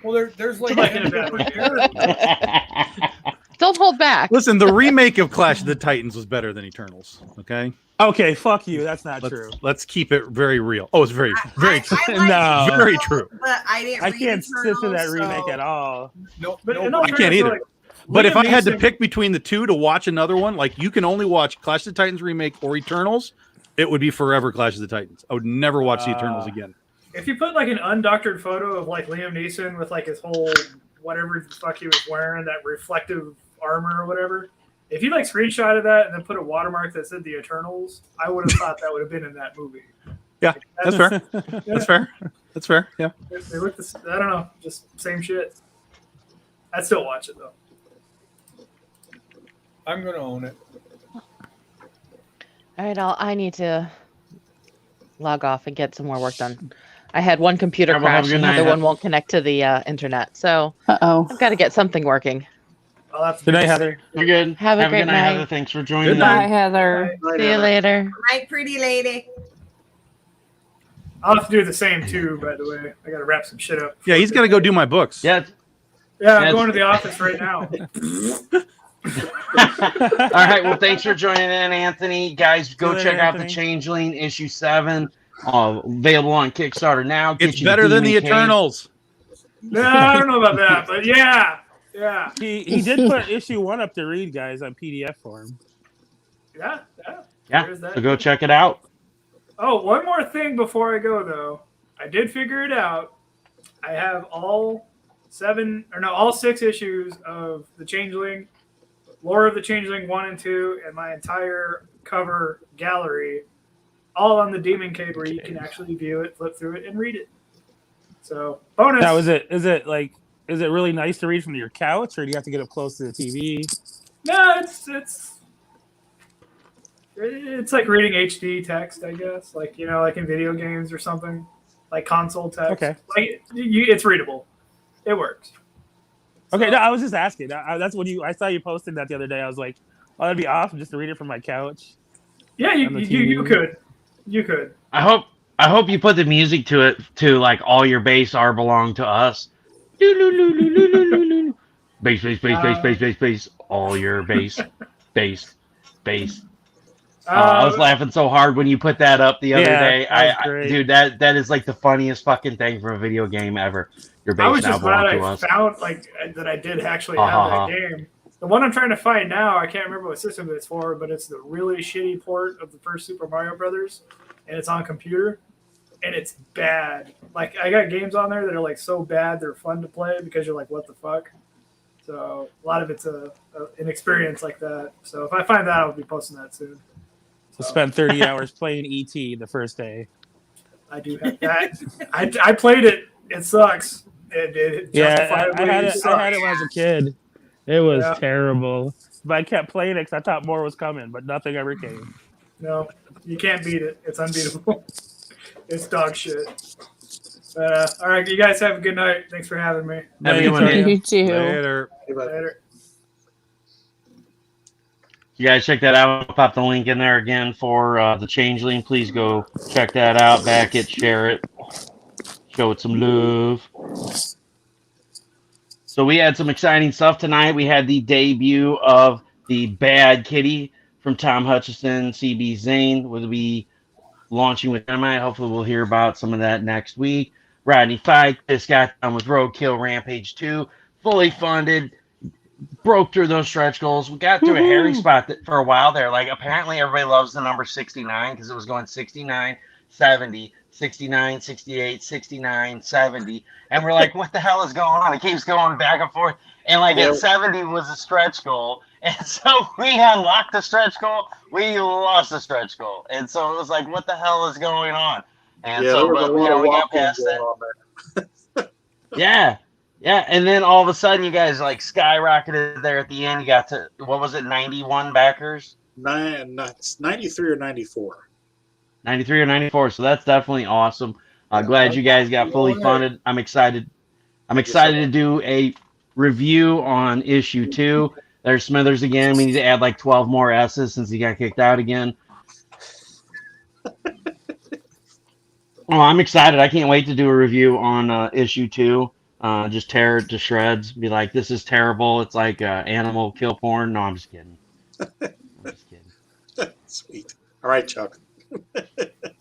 Well, there's like Like 10 in a bad different way. characters. Don't hold back. Listen, the remake of Clash of the Titans was better than Eternals. Okay. Okay, fuck you. That's not true. Let's keep it very real. Oh, it's very true. No. Very true. But I didn't. I read can't sit through that Eternals, remake so- at all. No, But no, in all I can't fairness, either. like, But if Liam I had to Neeson- pick between the two to watch another one, like you can only watch Clash of the Titans remake or Eternals, it would be forever Clash of the Titans. I would never watch the Eternals again. if you put like an undoctored photo of like Liam Neeson with like his whole whatever the fuck he was wearing, that reflective armor or whatever, if you like screenshotted that and then put a watermark that said the Eternals, I would have thought that would have been in that movie. Yeah, that's fair. That's fair. That's fair. Yeah. They look I don't know, just same shit. I'd still watch it though. I'm going to own it. All right, I need to log off and get some more work done. I had one computer Have a crash good and the night. other one won't connect to the internet. So Uh-oh. I've got to get something working. I'll have to Good do night, the Heather. You're good. Have a great good night, night. Heather. Thanks for joining Good us. Bye, Heather. See you later. My pretty lady. I'll have to do the same too, by the way. I gotta wrap some shit up. Yeah, he's got to go do my books. Yeah. Yeah, I'm Yes. going to the office right now. All right. Well, thanks for joining in, Anthony. Guys, go See you check later, out the Anthony. Changeling issue 7. Available on Kickstarter now. Get It's you better than the Demon Cave. Eternals. No, I don't know about that, but yeah. He did put issue 1 up to read, guys, on PDF form. Yeah. Yeah. There's that. So go check it out. Oh, one more thing before I go though. I did figure it out. I have all 6 issues of the Changeling, Lore of the Changeling 1 and 2, and my entire cover gallery, all on the Demon Cave, where you can actually view it, flip through it, and read it. So bonus. Now, is it really nice to read from your couch, or do you have to get up close to the TV? No, it's like reading HD text, I guess. Like like in video games or something, like console text. Okay. Like it's readable. It works. Okay, no, I was just asking. That's what I saw you posted that the other day. I was like, oh, that'd be awesome just to read it from my couch. Yeah, On the you TV. could. I hope you put the music to it to like all your bass are belong to us. Bass, bass, bass, bass, bass, bass, bass. All your bass, bass, bass. I was laughing so hard when you put that up the other day. that was great. Dude, that is like the funniest fucking thing from a video game ever. Your I base was now just glad belong to I us. found that I did actually Ha, have ha, that ha. game. The one I'm trying to find now, I can't remember what system it's for, but it's the really shitty port of the first Super Mario Brothers, and it's on computer, and it's bad. Like, I got games on there that are like so bad they're fun to play because you're like, what the fuck? So a lot of it's an experience like that. So if I find that, I'll be posting that soon. I spent 30 hours playing ET the first day. I do have that. I played it. It sucks. It justifiably I had it sucks. when I was a kid. It was Yeah. terrible. But I kept playing it because I thought more was coming, but nothing ever came. No, you can't beat it. It's unbeatable. It's dog shit. All right, you guys have a good night. Thanks for having me. Have a good one, Antonio. Dave. You too. Later. Later. You guys check that out. I'll pop the link in there again for the Changeling. Please go check that out. Back it, share it, show it some love. So we had some exciting stuff tonight. We had the debut of the Bad Kitty from Tom Hutchison. CB Zane will be launching with Dynamite. Hopefully we'll hear about some of that next week. Rodney Fike just got done with Roadkill Rampage 2. Fully funded. Broke through those stretch goals. We got to a hairy spot for a while there. Like, apparently everybody loves the number 69 because it was going 69, 70, 69, 68, 69, 70. And we're like, what the hell is going on? It keeps going back and forth. And like at 70 was a stretch goal. And so we unlocked the stretch goal. We lost the stretch goal. And so it was like, what the hell is going on? And Yeah, so, there was but, a lot of we got walking past going that. on there. Yeah. Yeah, and then all of a sudden you guys like skyrocketed there at the end. You got to, what was it, 91 backers? 93 or 94. 93 or 94. So that's definitely awesome. Glad you guys got fully funded. I'm excited. I'm excited to do a review on issue 2. There's Smithers again. We need to add like 12 more S's since he got kicked out again. Oh, I'm excited. I can't wait to do a review on issue 2. Just tear it to shreds. Be like, this is terrible. It's like animal kill porn. No, I'm just kidding. I'm just kidding. Sweet. All right, Chuck.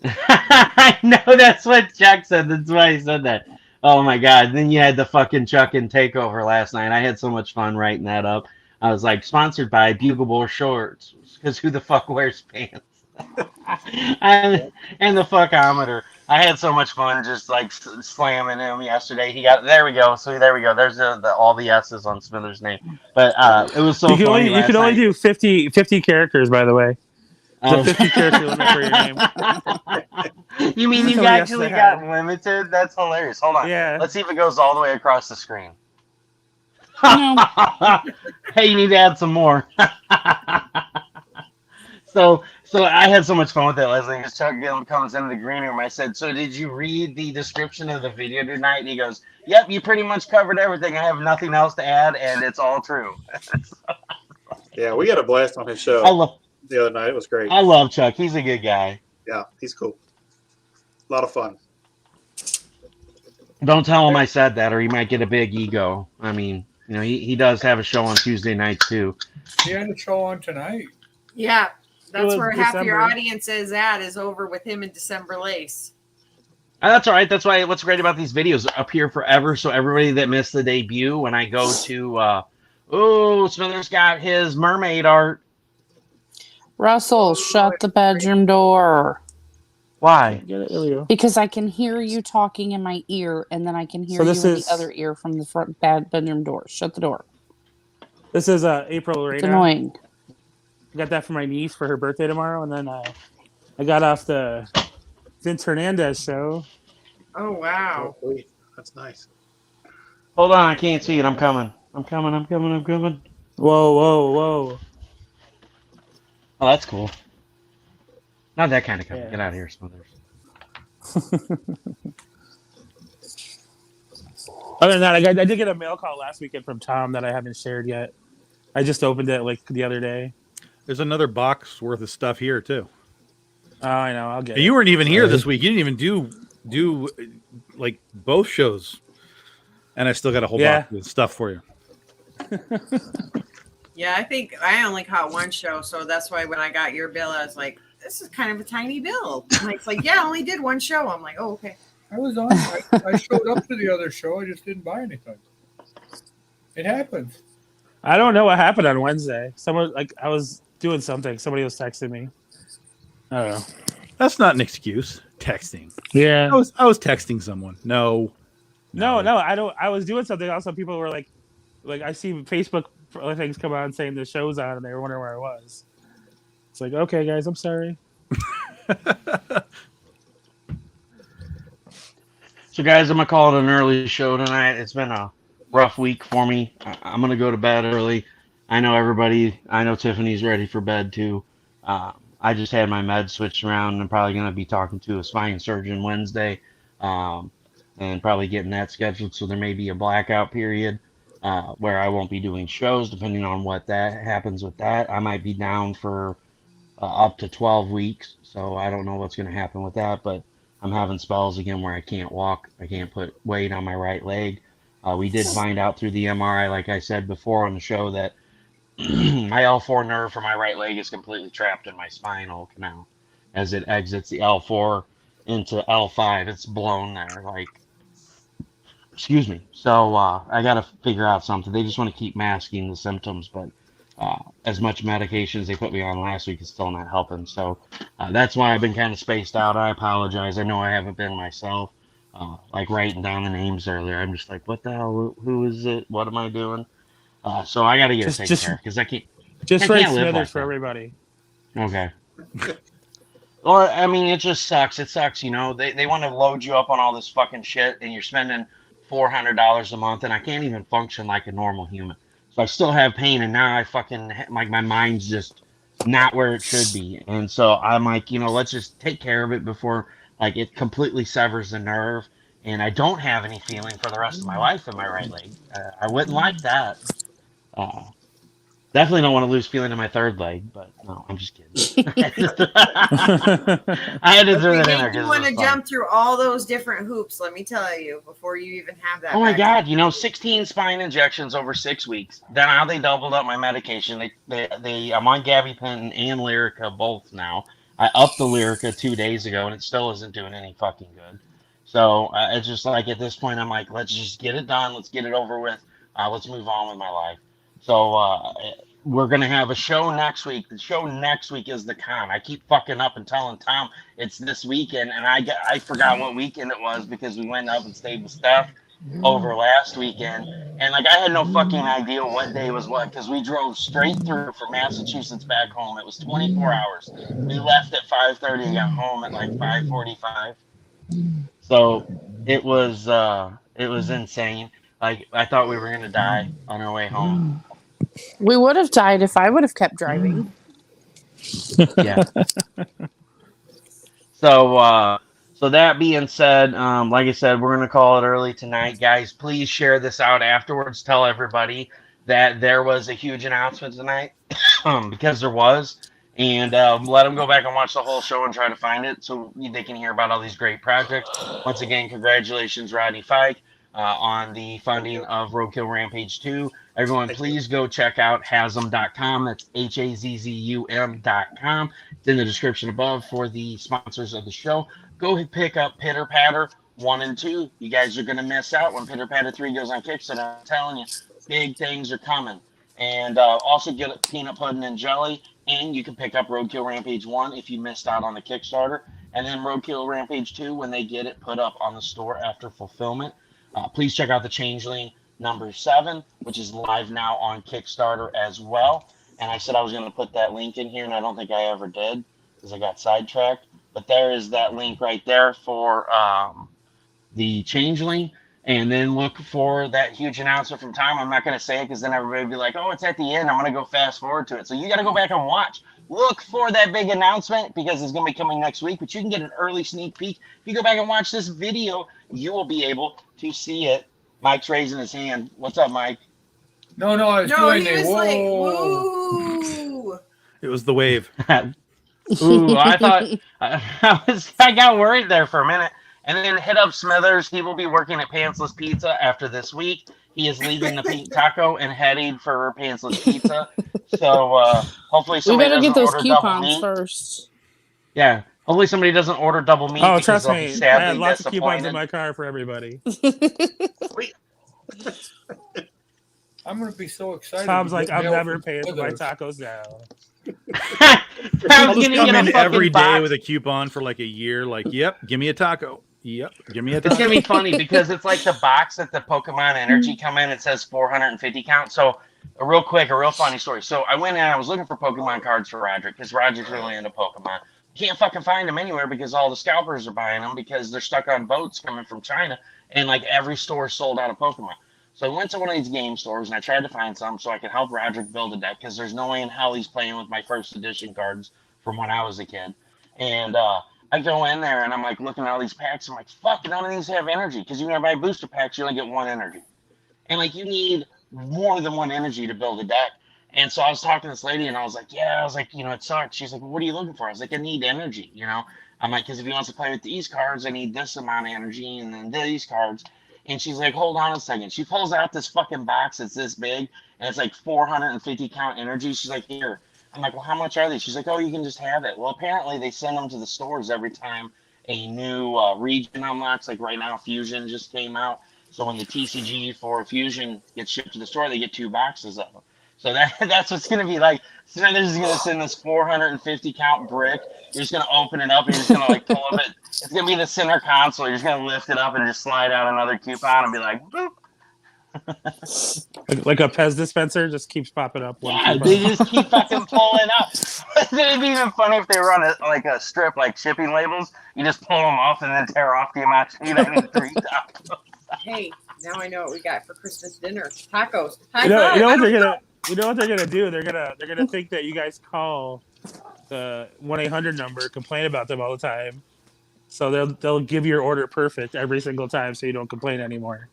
I know that's what Chuck said. That's why he said that. Oh my God. Then you had the fucking Chuck and takeover last night. I had so much fun writing that up. I was like, sponsored by Bugable Shorts. Because who the fuck wears pants? and the fuckometer. I had so much fun just like slamming him yesterday. He got there. We go. So there we go. There's all the S's on Smithers' name. But it was so funny. You can only do 50 characters, by the way. The 50 character limit for your name. You mean you actually got limited? That's hilarious. Hold on. Yeah. Let's see if it goes all the way across the screen. No. Hey, you need to add some more. So I had so much fun with that, Leslie. Because Chuck Gillum comes into the green room. I said, so did you read the description of the video tonight? And he goes, yep, you pretty much covered everything. I have nothing else to add, and it's all true. Yeah, we had a blast on his show the other night. It was great. I love Chuck. He's a good guy. Yeah, he's cool. A lot of fun. Don't tell him I said that, or he might get a big ego. I mean, you know, he does have a show on Tuesday nights, too. He had a show on tonight. Yeah, that's where half of your December. audience is over with him in December Lace. That's all right. That's why what's great about these videos up here forever. So everybody that missed the debut, when I go to, Smithers got his mermaid art. Russell, shut the bedroom door. Why? Get it? There we go. Because I can hear you talking in my ear, and then I can hear So you this in is- the other ear from the front bedroom door. Shut the door. This is April It's Reina. annoying. I got that for my niece for her birthday tomorrow, and then I got off the Vince Hernandez show. Oh wow! Oh, sweet. That's nice. Hold on, I can't see it. I'm coming. I'm coming. Whoa! Oh, that's cool. Not that kind of coming. Yeah. Get out of here, Smithers. Other than that, I did get a mail call last weekend from Tom that I haven't shared yet. I just opened it like the other day. There's another box worth of stuff here too. Oh, I know. I'll get And it. you weren't even here this week. You didn't even do like both shows, and I still got a whole box of stuff for you. Yeah, I think I only caught one show, so that's why when I got your bill, I was like, "This is kind of a tiny bill." And Mike's like, "Yeah, I only did one show." I'm like, "Oh, okay." I was on. I showed up to the other show. I just didn't buy anything. It happens. I don't know what happened on Wednesday. Someone I was doing something. Somebody was texting me. I don't know. That's not an excuse. Texting. Yeah. I was texting someone. No. No, I don't. I was doing something else. Some people were like I see Facebook things come on saying the show's on, and they were wondering where I was. It's like, okay, guys, I'm sorry. So, guys, I'm gonna call it an early show tonight. It's been a rough week for me. I'm gonna go to bed early. I know everybody. I know Tiffany's ready for bed too. I just had my meds switched around, and I'm probably gonna be talking to a spine surgeon Wednesday, and probably getting that scheduled. So there may be a blackout period where I won't be doing shows, depending on what that happens with that. I might be down for up to 12 weeks. So I don't know what's gonna happen with that, but I'm having spells again where I can't walk. I can't put weight on my right leg. We did find out through the MRI, like I said before on the show, that my L4 nerve for my right leg is completely trapped in my spinal canal as it exits the L4 into L5. It's blown there, like, excuse me. So I got to figure out something. They just want to keep masking the symptoms, but as much medication as they put me on last week is still not helping. So that's why I've been kind of spaced out. I apologize. I know I haven't been myself. Like writing down the names earlier, I'm just like, what the hell? Who is it? What am I doing? So I got to get it taken care of because I can't. Just I write can't live Smithers like for that. everybody. Okay. Well, I mean, it just sucks. It sucks, you know. They want to load you up on all this fucking shit, and you're spending $400 a month, and I can't even function like a normal human. So I still have pain, and now I fucking like my mind's just not where it should be, and so I'm like, you know, let's just take care of it before like it completely severs the nerve, and I don't have any feeling for the rest of my life in my right leg. I wouldn't like that. Definitely don't want to lose feeling in my third leg, but no, I'm just kidding. I had to throw that in there You because want to jump through all those different hoops, let me tell you, before you even have that. Oh my back. God! You know, 16 spine injections over 6 weeks. Then now they doubled up my medication. I'm on gabapentin and Lyrica both now. I upped the Lyrica 2 days ago, and it still isn't doing any fucking good. So it's just like at this point, I'm like, let's just get it done. Let's get it over with. Let's move on with my life. So we're gonna have a show next week. The show next week is the con. I keep fucking up and telling Tom it's this weekend, and I forgot what weekend it was because we went up and stayed with Steph over last weekend, and like I had no fucking idea what day was what because we drove straight through from Massachusetts back home. It was 24 hours. We left at 5:30 and got home at like 5:45. So it was insane. Like I thought we were gonna die on our way home. We would have died if I would have kept driving. Yeah. So that being said, like I said, we're gonna call it early tonight, guys. Please share this out afterwards. Tell everybody that there was a huge announcement tonight, because there was, and let them go back and watch the whole show and try to find it so they can hear about all these great projects. Once again, congratulations, Rodney Fike, on the funding of Roadkill Rampage 2. Everyone, please go check out Hazzum.com. That's Hazzum.com. It's in the description above for the sponsors of the show. Go pick up Pitter Patter 1 and 2. You guys are going to miss out when Pitter Patter 3 goes on Kickstarter. I'm telling you, big things are coming. And also get a Peanut Pudding and Jelly. And you can pick up Roadkill Rampage 1 if you missed out on the Kickstarter. And then Roadkill Rampage 2 when they get it put up on the store after fulfillment. Please check out the Changeling number 7, which is live now on Kickstarter as well. And I said I was going to put that link in here, and I don't think I ever did because I got sidetracked. But there is that link right there for the Changeling. And then look for that huge announcement from Tom. I'm not going to say it because then everybody will be like, oh, it's at the end. I'm going to go fast forward to it. So you got to go back and watch. Look for that big announcement because it's going to be coming next week. But you can get an early sneak peek. If you go back and watch this video, you will be able to see it. Mike's raising his hand. What's up, Mike? No, I was doing it. Whoa. It was the wave. Ooh, I thought I got worried there for a minute. And then hit up Smithers. He will be working at Pantsless Pizza after this week. He is leaving the Pink Taco and heading for Pantsless Pizza. So hopefully We somebody better get doesn't those order double coupons meat. first. Yeah, hopefully somebody doesn't order double meat Oh, because trust they'll be me, I sadly had lots of coupons in disappointed. my car for everybody. I'm going to be so excited. Tom's to like, get I'm mail never from paying for my Smithers. tacos now. Tom's I'll just gonna come get a in fucking every day box. with a coupon for like a year. Like, yep, give me a taco. Yep, give me a It's taco. gonna be funny because it's like the box that the Pokemon Energy come in. It says 450 count. So, a real funny story. So I went in. I was looking for Pokemon cards for Roderick because Roderick's really into Pokemon. Can't fucking find them anywhere because all the scalpers are buying them because they're stuck on boats coming from China, and like every store sold out of Pokemon. So I went to one of these game stores and I tried to find some so I could help Roderick build a deck because there's no way in hell he's playing with my first edition cards from when I was a kid. And I go in there and I'm like looking at all these packs. I'm like, fuck, none of these have energy because you're gonna buy booster packs, you only get one energy, and like you need more than one energy to build a deck. And so I was talking to this lady and I was like, yeah, I was like, it sucks. She's like, well, what are you looking for? I was like, I need energy. I'm like, because if he wants to play with these cards, I need this amount of energy, and then these cards. And she's like, hold on a second. She pulls out this fucking box that's this big, and it's like 450 count energy. She's like, here. I'm like, well, how much are they? She's like, oh, you can just have it. Well, apparently they send them to the stores every time a new region unlocks. Like right now, Fusion just came out. So when the TCG for Fusion gets shipped to the store, they get 2 boxes of them. So that's what's going to be like. Smithers is going to send this 450 count brick. You're just going to open it up and you're just going to like pull up it. It's going to be the center console. You're just going to lift it up and just slide out another coupon and be like, boop. Like a Pez dispenser just keeps popping up. Yeah, they just keep fucking pulling up. It'd be even funny if they run like a strip like shipping labels. You just pull them off and then tear off the amount you need 3 tacos. Hey, now I know what we got for Christmas dinner. Tacos. You know what they're gonna do? They're gonna think that you guys call the 1-800 number, complain about them all the time. So they'll give your order perfect every single time, so you don't complain anymore.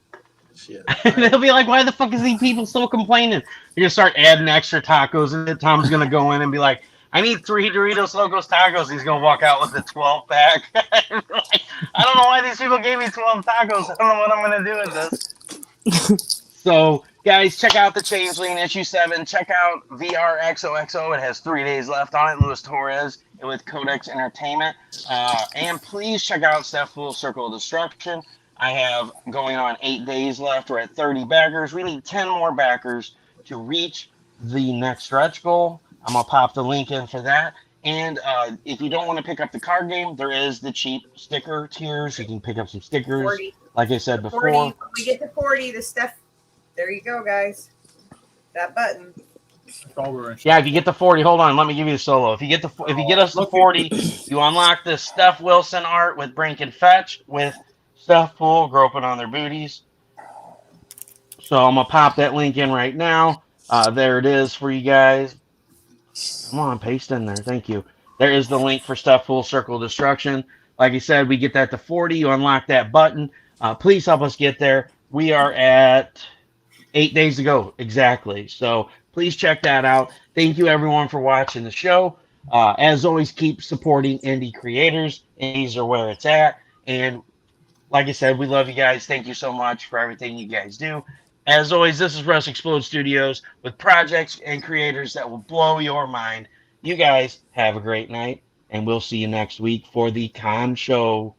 Shit. They'll be like, why the fuck is these people still complaining? You're gonna start adding extra tacos, and Tom's gonna go in and be like, I need 3 Doritos Locos tacos. He's gonna walk out with a 12 pack. Like, I don't know why these people gave me 12 tacos. I don't know what I'm gonna do with this. So, guys, check out the Changeling issue 7. Check out VR XOXO. It has 3 days left on it. Luis Torres with Codex Entertainment. And please check out Stefpool Circle of Destruction. I have going on 8 days left. We're at 30 backers. We need 10 more backers to reach the next stretch goal. I'm going to pop the link in for that. And if you don't want to pick up the card game, there is the cheap sticker tiers. You can pick up some stickers. 40. Like I said before. 40. When we get to 40, the stuff. There you go, guys. That button. Yeah, if you get the 40, hold on, let me give you the solo. If you get us to 40, you unlock the Steph Wilson art with Brink and Fetch with Stefpool groping on their booties. So I'm gonna pop that link in right now. There it is for you guys. Come on, paste in there. Thank you. There is the link for Stefpool Circle of Destruction. Like I said, we get that to 40. You unlock that button. Please help us get there. We are at 8 days to go, exactly. So please check that out. Thank you, everyone, for watching the show. As always, keep supporting indie creators. Indies are where it's at. And like I said, we love you guys. Thank you so much for everything you guys do. As always, this is Russ Explode Studios with projects and creators that will blow your mind. You guys have a great night, and we'll see you next week for the Con Show.